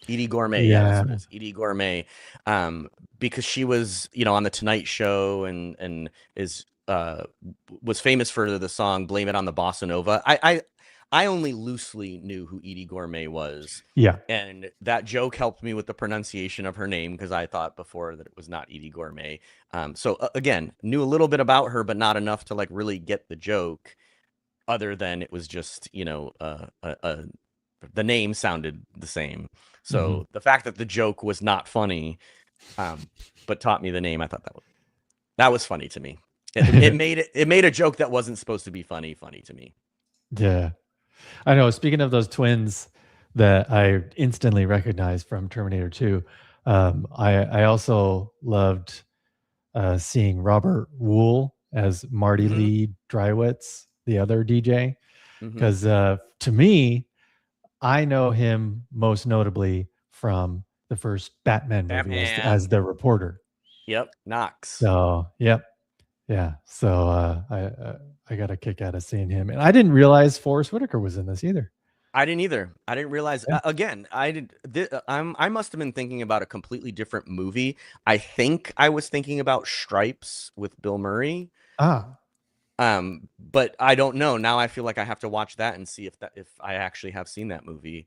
Edie Gourmet, yeah, that's Yeah. what it is. Edie Gourmet, um, because she was, on the Tonight Show, and is was famous for the song "Blame It on the Bossa Nova." I only loosely knew who Edie Gourmet was, Yeah. and that joke helped me with the pronunciation of her name, because I thought before that it was not Edie Gourmet. So again, knew a little bit about her, but not enough to like really get the joke, other than it was just, the name sounded the same. Mhm. So the fact that the joke was not funny, but taught me the name, I thought that was funny to me. It made a joke that wasn't supposed to be funny to me. Yeah. I know. Speaking of those twins that I instantly recognized from Terminator 2, I also loved seeing Robert Wool as Marty Hmm. Lee Drywitz, the other DJ. Hmm. Because to me, I know him most notably from the first Batman movie as Batman. the reporter. Yep. Knox. So, yep, yeah. So I got a kick out of seeing him, and I didn't realize Forrest Whitaker was in this either. I didn't either. I didn't realize. Yeah. Again, I must have been thinking about a completely different movie. I think I was thinking about Stripes with Bill Murray. Ah, But I don't know. Now I feel like I have to watch that and see if I actually have seen that movie.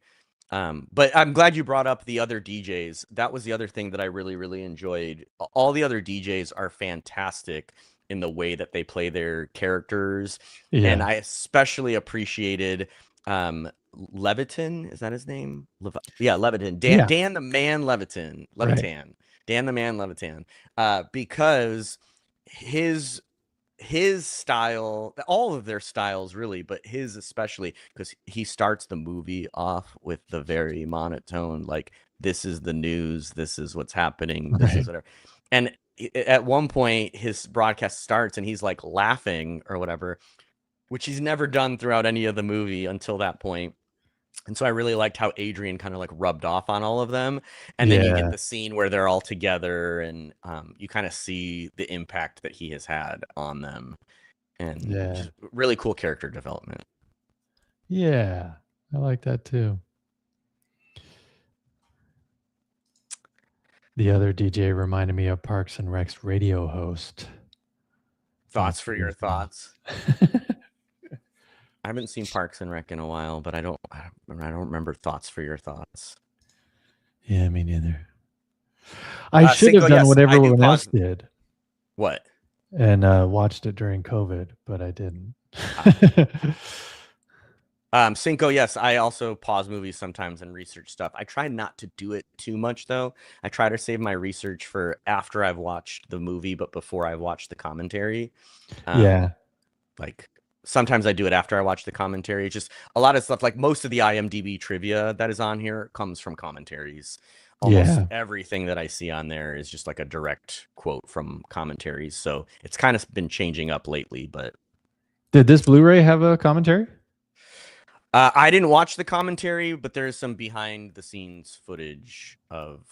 But I'm glad you brought up the other DJs. That was the other thing that I really, really enjoyed. All the other DJs are fantastic in the way that they play their characters, and yeah, I especially appreciated Leviton. Is that his name? Yeah, Leviton. Dan, yeah, Dan the Man Leviton. right. Levitan. Dan the Man Levitan. Because his style, all of their styles really, but his especially, because he starts the movie off with the very monotone, like this is the news, this is what's happening, this is Right. whatever. And at one point, his broadcast starts and he's like laughing or whatever, which he's never done throughout any of the movie until that point. And so I really liked how Adrian kind of like rubbed off on all of them. And then you get Yeah. the scene where they're all together and you kind of see the impact that he has had on them. And Yeah. just really cool character development. Yeah. I like that too. The other DJ reminded me of Parks and Rec's radio host. Thoughts for your His name. thoughts? I haven't seen Parks and Rec in a while, but I don't remember thoughts for your thoughts. Yeah, me neither. I should Cinco, have done yes, what I do everyone else pause. did What? and watched it during COVID, but I didn't. Cinco, yes, I also pause movies sometimes and research stuff. I try not to do it too much though. I try to save my research for after I've watched the movie, but before I've watched the commentary. Yeah. Like sometimes I do it after I watch the commentary. It's just a lot of stuff, like most of the IMDb trivia that is on here comes from commentaries. Almost Yeah. everything that I see on there is just like a direct quote from commentaries. So it's kind of been changing up lately, but Did this Blu-ray have a commentary? I didn't watch the commentary, but there's some behind the scenes footage of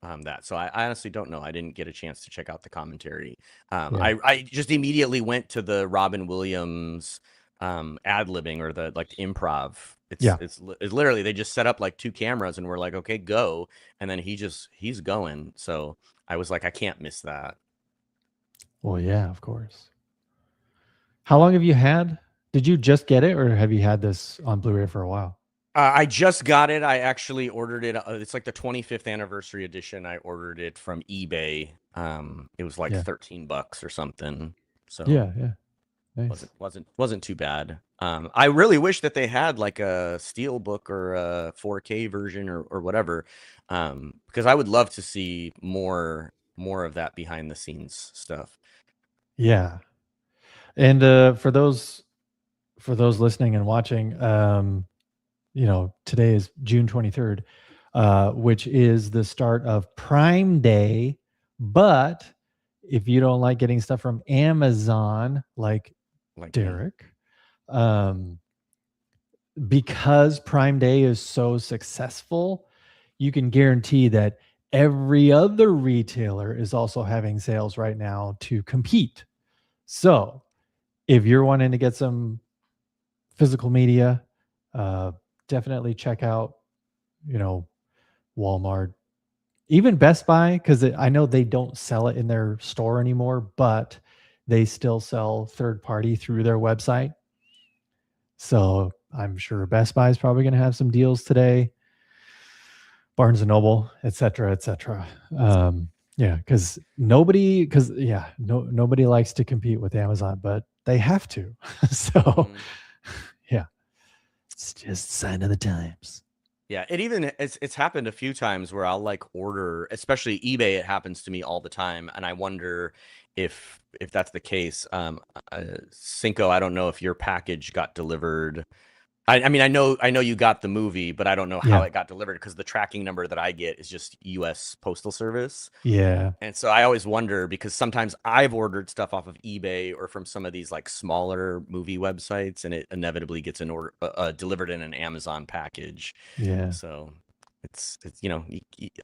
that. So I honestly don't know. I didn't get a chance to check out the commentary. Yeah. I just immediately went to the Robin Williams ad-libbing or the like improv. It's literally they just set up like two cameras and we're like, okay, go. And then he's going. So I was like, I can't miss that. Well, yeah, of course. How long have you had? Did you just get it, or have you had this on Blu-ray for a while? I just got it. I actually ordered it. It's like the 25th anniversary edition. I ordered it from eBay. It was like Yeah. $13 or something. So Yeah. Yeah. Nice. wasn't too bad. I really wish that they had like a steel book or a 4K version or whatever. Because I would love to see more of that behind the scenes stuff. Yeah. And for those listening and watching, today is June 23rd, which is the start of Prime Day. But if you don't like getting stuff from Amazon, like Derek, because Prime Day is so successful, you can guarantee that every other retailer is also having sales right now to compete. So if you're wanting to get some physical media, definitely check out, Walmart, even Best Buy, because I know they don't sell it in their store anymore, but they still sell third party through their website. So I'm sure Best Buy is probably going to have some deals today. Barnes and Noble, et cetera, et cetera. Yeah, because nobody likes to compete with Amazon, but they have to. So, yeah, it's just sign of the times. Yeah, it's happened a few times where I'll like order, especially eBay. It happens to me all the time, and I wonder if that's the case. Cinco, I don't know if your package got delivered. I mean, I know you got the movie, but I don't know how it got delivered because the tracking number that I get is just U.S. Postal Service. Yeah. And so I always wonder because sometimes I've ordered stuff off of eBay or from some of these like smaller movie websites, and it inevitably gets an order delivered in an Amazon package. Yeah. So it's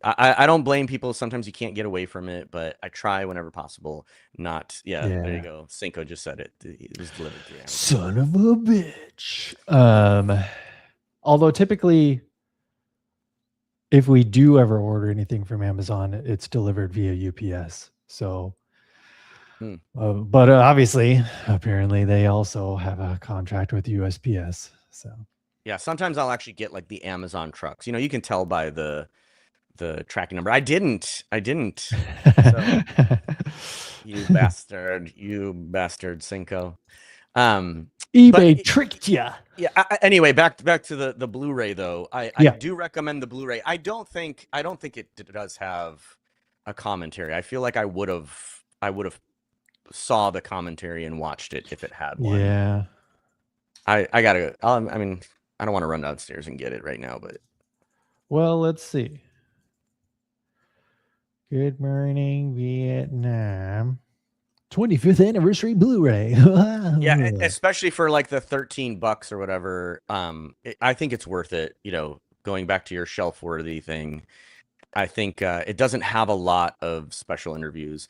I don't blame people. Sometimes you can't get away from it, but I try whenever possible. Not there you go. Cinco just said it. It was delivered through Amazon. Son of a bitch. Although typically, if we do ever order anything from Amazon, it's delivered via UPS. So, but obviously, apparently, they also have a contract with USPS. So, yeah, sometimes I'll actually get like the Amazon trucks. You can tell by the tracking number. I didn't. So, you bastard, Cinco. eBay tricked ya. Yeah. Anyway, back to the Blu-ray though. I do recommend the Blu-ray. I don't think it does have a commentary. I feel like I would have saw the commentary and watched it if it had one. Yeah. I mean, I don't want to run downstairs and get it right now, but well, let's see. Good Morning Vietnam. 25th anniversary Blu-ray. Yeah, especially for like the $13 or whatever. I think it's worth it. Going back to your shelf worthy thing, I think it doesn't have a lot of special interviews.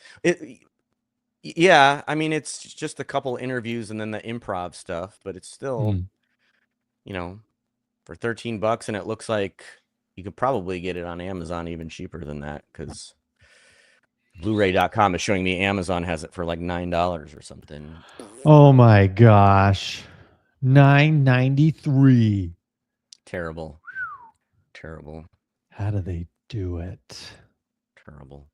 Yeah, I mean it's just a couple interviews and then the improv stuff, but it's still, Mm. you know, for $13, and it looks like you could probably get it on Amazon even cheaper than that because Blu-ray.com is showing me Amazon has it for like $9 or something. Oh my gosh. 9.93. Terrible, terrible, How do they do it? terrible.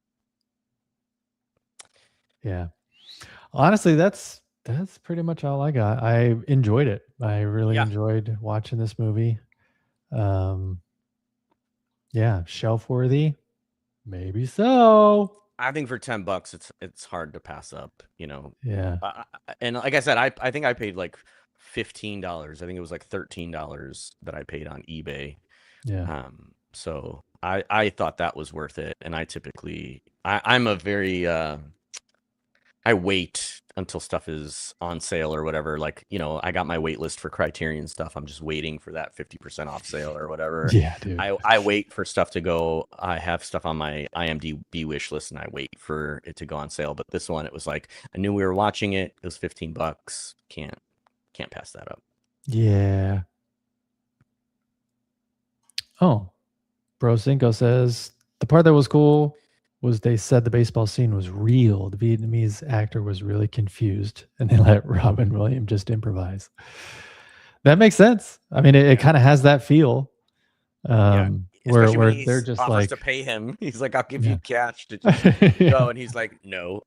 Yeah. Honestly, that's pretty much all I got. I enjoyed it. I really Yeah, enjoyed watching this movie. Um, yeah, shelf worthy. Maybe so. I think for $10, it's hard to pass up. Yeah. And like I said, I think I paid like $15. I think it was like $13 that I paid on eBay. Yeah. So I thought that was worth it. And I'm a very I wait until stuff is on sale or whatever. Like, I got my wait list for Criterion stuff. I'm just waiting for that 50% off sale or whatever. Yeah, dude. I wait for stuff to go. I have stuff on my IMDb wish list and I wait for it to go on sale. But this one, it was like, I knew we were watching it. It was $15. Can't pass that up. Yeah. Oh, Bro Cinco says the part that was cool was they said the baseball scene was real. The Vietnamese actor was really confused and they let Robin Williams just improvise. That makes sense. I mean, it kind of has that feel. Yeah. Where Especially when they're he just offers to like, pay him. He's like, I'll give yeah. you cash to just go. And he's like, no.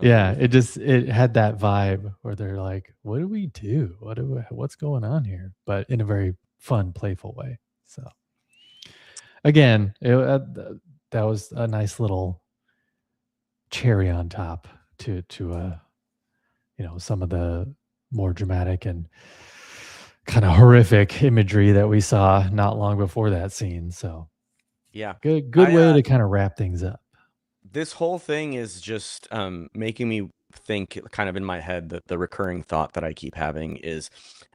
Yeah, it had that vibe where they're like, what do we do? What's going on here? But in a very fun, playful way. So again, that was a nice little cherry on top to some of the more dramatic and kind of horrific imagery that we saw not long before that scene. So Yeah. good way to kind of wrap things up. This whole thing is just making me think kind of in my head that the recurring thought that I keep having is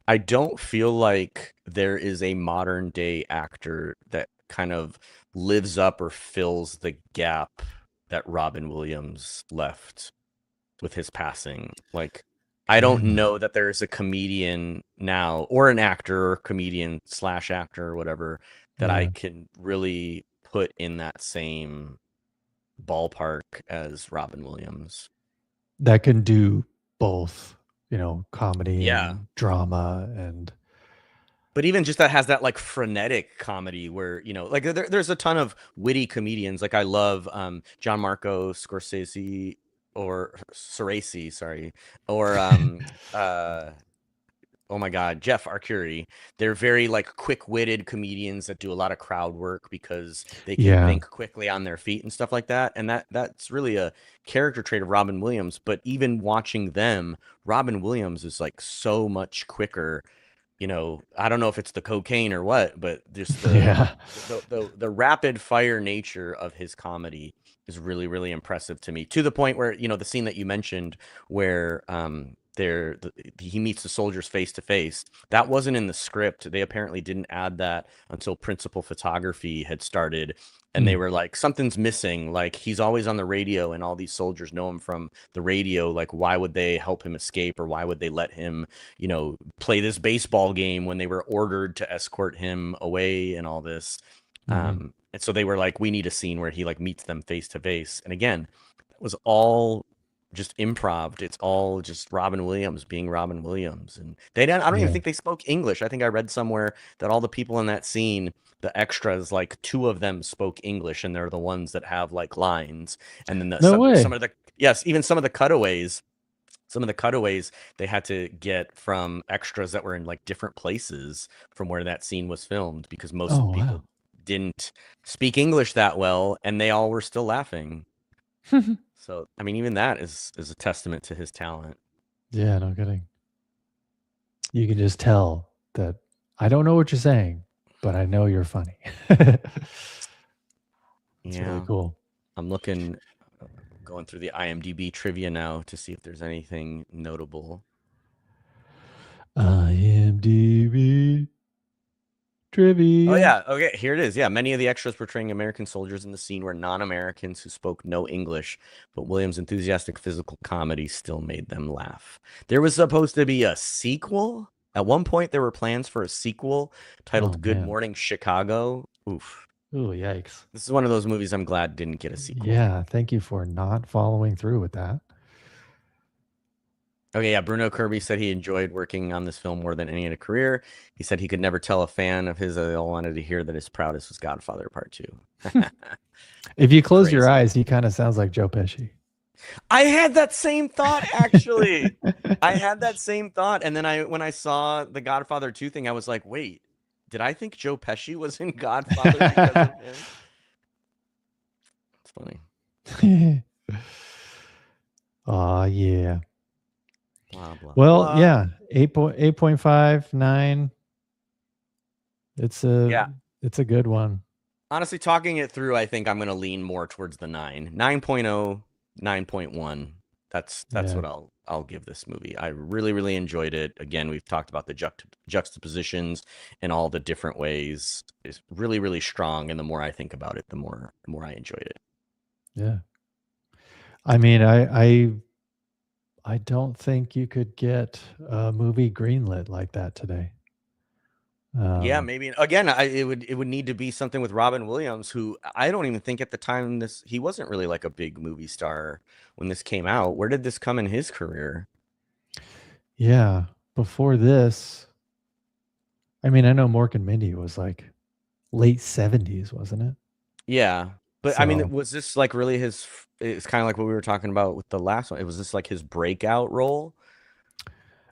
I don't feel like there is a modern day actor that kind of lives up or fills the gap that Robin Williams left with his passing. Like, I don't know that there's a comedian now or an actor or comedian slash actor or whatever that I Yeah. can really put in that same ballpark as Robin Williams. That can do both, comedy Yeah. and drama and But even just that has that like frenetic comedy where, like there's a ton of witty comedians. Like I love John Marco Scorsese or Ceresi, sorry. Or uh oh my God, Jeff Arcuri. They're very like quick-witted comedians that do a lot of crowd work because they can yeah. think quickly on their feet and stuff like that. And that's really a character trait of Robin Williams. But even watching them, Robin Williams is like so much quicker. I don't know if it's the cocaine or what, but just the Yeah. the rapid fire nature of his comedy is really, really impressive to me, to the point where, the scene that you mentioned where he meets the soldiers face to face. That wasn't in the script. They apparently didn't add that until principal photography had started. And they Mm. were like, something's missing. Like, he's always on the radio and all these soldiers know him from the radio. Like, why would they help him escape, or why would they let him, play this baseball game when they were ordered to escort him away and all this? Mhm. And so they were like, we need a scene where he like meets them face to face. And again, that was all just improv. It's all just Robin Williams being Robin Williams. And I don't even Yeah. think they spoke English. I think I read somewhere that all the people in that scene, the extras, like two of them spoke English, and they're the ones that have like lines. And then No some way. of the, yes, even some of the cutaways they had to get from extras that were in like different places from where that scene was filmed, because most Oh, people wow. didn't speak English that well, and they all were still laughing. So, I mean, even that is a testament to his talent. Yeah, no kidding. You can just tell that I don't know what you're saying, but I know you're funny. It's really Yeah. cool. I'm looking, going through the IMDb trivia now to see if there's anything notable. IMDb Oh trivia. yeah, okay, here it is. Yeah, many of the extras portraying American soldiers in the scene were non-Americans who spoke no English, but Williams' enthusiastic physical comedy still made them laugh. There was supposed to be a sequel. At one point, there were plans for a sequel Oh titled Good man. Morning Chicago. Oof. Oh yikes. This is one of those movies I'm glad didn't get a sequel. Yeah, thank you for not following through with that. Okay, yeah, Bruno Kirby said he enjoyed working on this film more than any in a career. He said he could never tell a fan of his that they all wanted to hear that his proudest was Godfather Part 2. If you close your Crazy. eyes, he kind of sounds like Joe Pesci. I had that same thought actually. I had that same thought, and then when I saw the Godfather 2 thing, I was like, wait, did I think Joe Pesci was in Godfather because of him? It's funny. Oh yeah. Blah blah Well, blah. yeah, 8.59. Yeah. It's a good one. Honestly, talking it through, I think I'm going to lean more towards the 9. 9.0, 9.1. That's Yeah. what I'll give this movie. I really really enjoyed it. Again, we've talked about the juxtapositions and all the different ways. It's really really strong, and the more I think about it, the more I enjoyed it. Yeah. I mean, I don't think you could get a movie greenlit like that today. Yeah, maybe again, it would need to be something with Robin Williams, who I don't even think at the time he wasn't really like a big movie star when this came out. Where did this come in his career? Yeah. Before this, I mean, I know Mork and Mindy was like late 70s, wasn't it? Yeah, but I mean, So was this like really his? It's kind of like what we were talking about with the last one. It was this like his breakout role?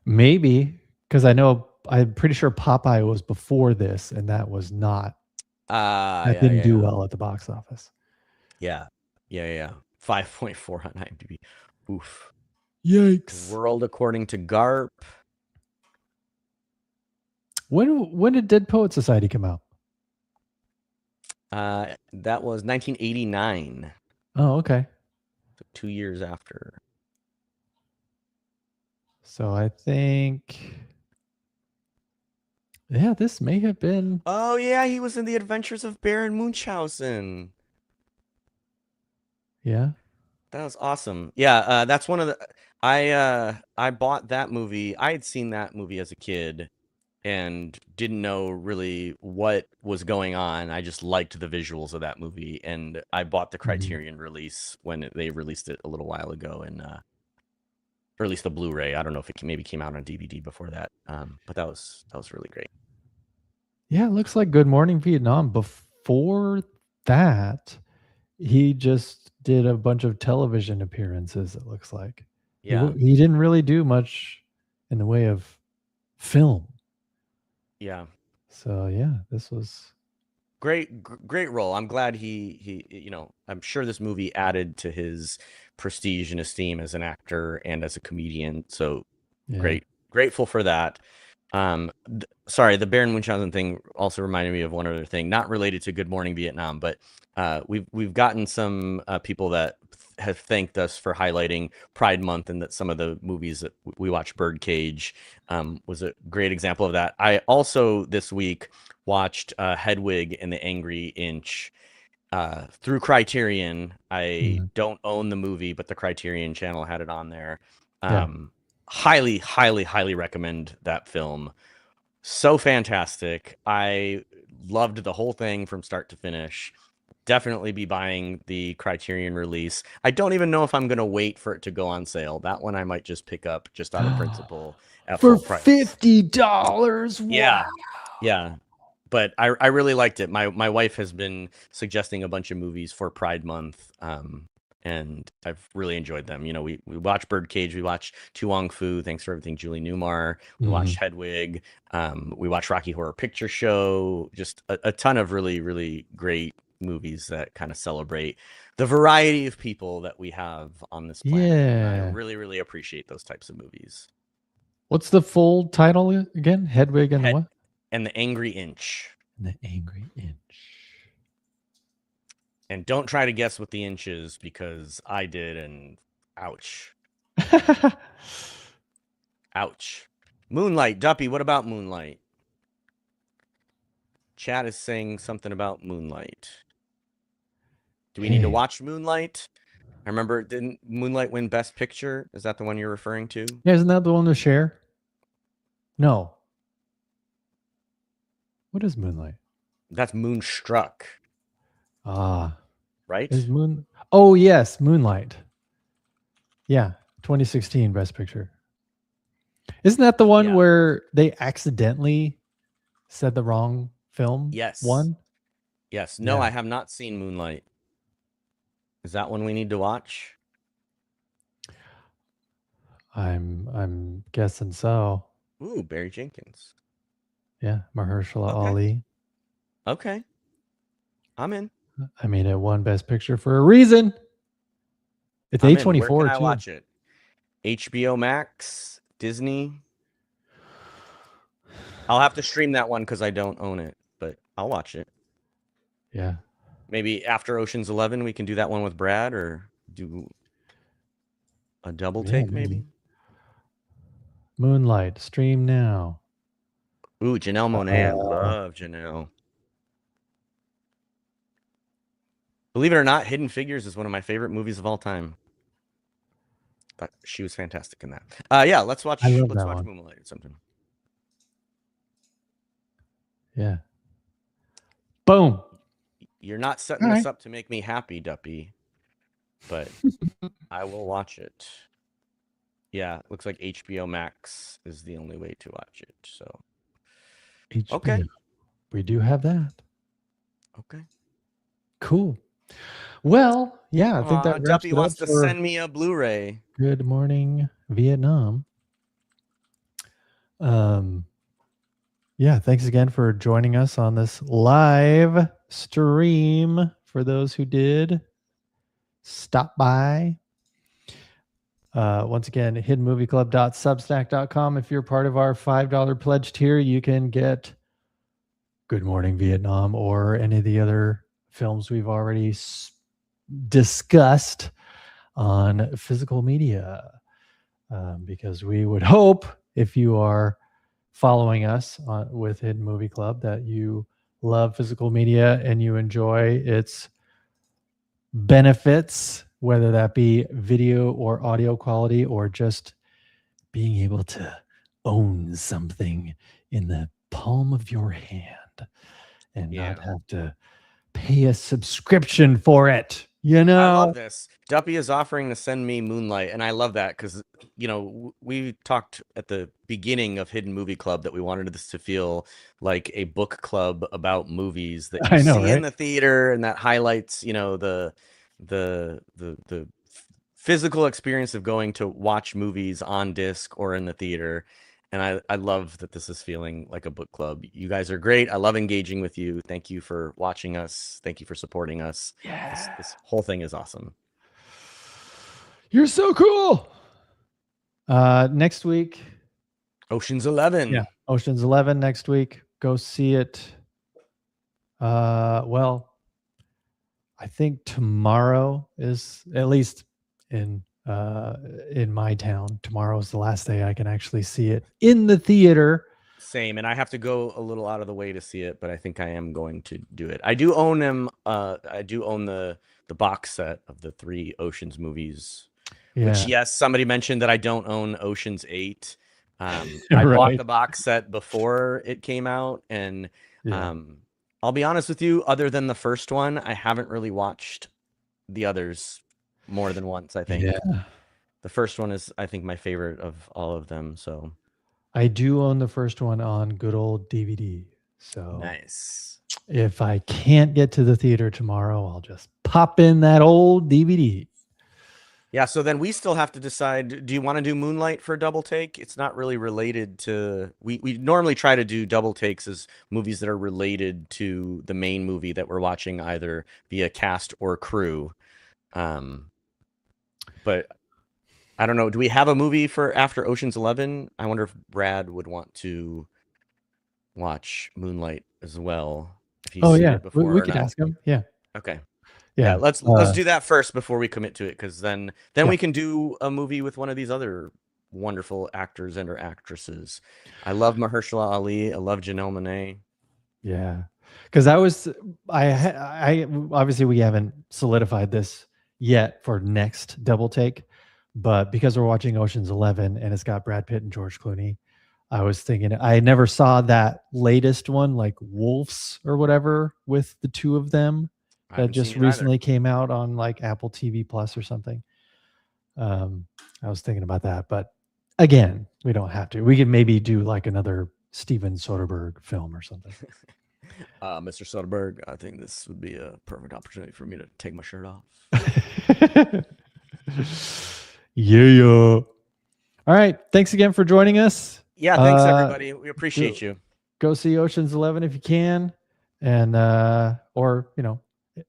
maybe because I'm pretty sure Popeye was before this, and that was not, that Yeah, didn't do yeah, well at the box office. yeah, yeah, yeah. 5.4 on IMDb. Oof. Yikes. World according to Garp. When did Dead Poet Society come out? That was 1989, Oh, okay. so 2 years after. So I think, yeah, this may have been. Oh yeah, he was in The Adventures of Baron Munchausen. Yeah. That was awesome. Yeah, that's one of the. I bought that movie. I had seen that movie as a kid and didn't know really what was going on. I just liked the visuals of that movie, and I bought the Mhm. Criterion release when they released it a little while ago, and or at least the Blu-ray. I don't know if it maybe came out on DVD before that, but that was really great. Yeah, it looks like Good Morning Vietnam. Before that, he just did a bunch of television appearances, it looks like. Yeah, He didn't really do much in the way of film. yeah. So, yeah, this was. Great role. I'm glad I'm sure this movie added to his prestige and esteem as an actor and as a comedian. So Yeah. grateful for that. Sorry, the Baron Munchausen thing also reminded me of one other thing, not related to Good Morning Vietnam, but we've gotten some people that have thanked us for highlighting Pride Month, and that some of the movies that we watched, Birdcage, was a great example of that. I also this week watched Hedwig and the Angry Inch through Criterion. I Mhm. don't own the movie, but the Criterion channel had it on there. Yeah. Highly, highly, highly recommend that film. So fantastic. I loved the whole thing from start to finish. Definitely be buying the Criterion release. I don't even know if I'm going to wait for it to go on sale. That one I might just pick up just out of principle at For full price. $50. Yeah. Wow. Yeah. But I really liked it. My wife has been suggesting a bunch of movies for Pride Month, and I've really enjoyed them. We watched Birdcage, we watched Tu Wong Fu, Thanks for Everything, Julie Newmar. We watched Mhm. Hedwig. We watched Rocky Horror Picture Show. Just a ton of really, really great movies that kind of celebrate the variety of people that we have on this planet. And I Yeah. really, really appreciate those types of movies. What's the full title again? Hedwig and the Head what? and the Angry Inch. And the Angry Inch. And don't try to guess what the inch is because I did, and ouch. Ouch. Moonlight. Duppy, what about Moonlight? Chat is saying something about Moonlight. Do we need to Hey, watch Moonlight? I remember, didn't Moonlight win Best Picture? Is that the one you're referring to? yeah, isn't that the one to share? No. What is Moonlight? That's Moonstruck, Ah, is right? Moon? Oh yes, Moonlight. Yeah, 2016 Best Picture. Isn't that the one Yeah. where they accidentally said the wrong film? Yes. One? Yes. No, Yeah. I have not seen Moonlight. Is that one we need to watch? I'm guessing so. Ooh, Barry Jenkins. Yeah, Mahershala Okay. Ali. Okay. I'm in. I mean, it won Best Picture for a reason. It's I'm in. Where can A24 I too. watch it? HBO Max, Disney. I'll have to stream that one because I don't own it, but I'll watch it. Yeah. Maybe after Ocean's 11, we can do that one with Brad, or do a double Yeah, take, maybe. Moonlight, stream now. Ooh, Janelle Monáe. I love Janelle. Believe it or not, Hidden Figures is one of my favorite movies of all time. But she was fantastic in that. Yeah, let's I watch love that one. Moonlight or something. Yeah. Boom. You're not setting All this right. up to make me happy, Duppy, but I will watch it. Yeah, looks like HBO Max is the only way to watch it. So, HBO. okay. We do have that. Okay. Cool. Well, yeah, I think that wraps Duppy it up wants to for send me a Blu-ray. Good Morning Vietnam. Yeah, thanks again for joining us on this live stream. For those who did stop by, once again, hiddenmovieclub.substack.com. If you're part of our $5 pledge tier, you can get Good Morning Vietnam or any of the other films we've already discussed on physical media. Because we would hope, if you are following us with Hidden Movie Club, that you love physical media and you enjoy its benefits, whether that be video or audio quality or just being able to own something in the palm of your hand and not have to pay a subscription for it. You know, I love this. Duppy is offering to send me Moonlight, and I love that because we talked at the beginning of Hidden Movie Club that we wanted this to feel like a book club about movies that you I know, see in right? the theater, and that highlights the physical experience of going to watch movies on disc or in the theater. And I love that this is feeling like a book club. You guys are great. I love engaging with you. Thank you for watching us. Thank you for supporting us. Yeah. This whole thing is awesome. You're so cool. Next week, Ocean's 11. yeah, Ocean's 11 next week. Go see it. Well, I think tomorrow is, at least in my town, tomorrow is the last day I can actually see it in the theater. Same, and I have to go a little out of the way to see it, but I think I am going to do it. I do own them. I do own the box set of the 3 Oceans movies. Yeah. Which, yes, somebody mentioned that I don't own Ocean's 8. I Right. bought the box set before it came out, and Yeah. I'll be honest with you, other than the first one, I haven't really watched the others more than once, I think. Yeah. The first one is, I think, my favorite of all of them, so. I do own the first one on good old DVD. So Nice. if I can't get to the theater tomorrow, I'll just pop in that old DVD. Yeah, so then we still have to decide, do you want to do Moonlight for a double take? It's not really related to, we normally try to do double takes as movies that are related to the main movie that we're watching, either via cast or crew. But I don't know, do we have a movie for after Ocean's 11? I wonder if Brad would want to watch Moonlight as well. If he's Oh seen yeah, it before we or could not. ask him. Yeah. Okay. Yeah, Yeah. let's do that first before we commit to it, because then Yeah. we can do a movie with one of these other wonderful actors and or actresses. I love Mahershala Ali. I love Janelle Monáe. Yeah. Because I obviously we haven't solidified this yet for next double take, but because we're watching Ocean's 11 and it's got Brad Pitt and George Clooney, I was thinking I never saw that latest one, like Wolves or whatever, with the two of them I that haven't seen just it either. recently came out on like Apple TV Plus or something. I was thinking about that, but again, we don't have to. We could maybe do like another Steven Soderbergh film or something. Mr. Soderbergh, I think this would be a perfect opportunity for me to take my shirt off. Yeah. All right. Thanks again for joining us. Yeah, thanks everybody. We appreciate you. Go see Ocean's 11 if you can, and or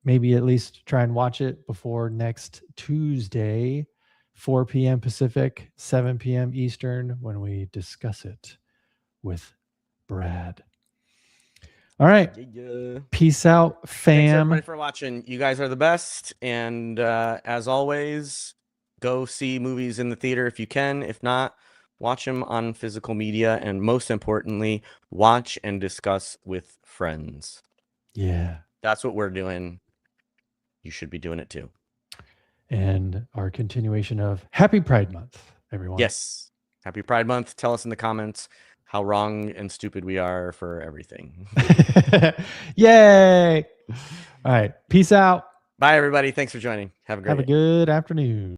maybe at least try and watch it before next Tuesday, 4 p.m. Pacific, 7 p.m. Eastern, when we discuss it with Brad. All right. Yeah. Peace out, fam. Thanks everybody for watching. You guys are the best. And as always, go see movies in the theater if you can. If not, watch them on physical media. And most importantly, watch and discuss with friends. Yeah. That's what we're doing. You should be doing it too. And our continuation of Happy Pride Month, everyone. Yes. Happy Pride Month. Tell us in the comments how wrong and stupid we are for everything. Yay. All right. Peace out. Bye, everybody. Thanks for joining. Have a great Have a good afternoon.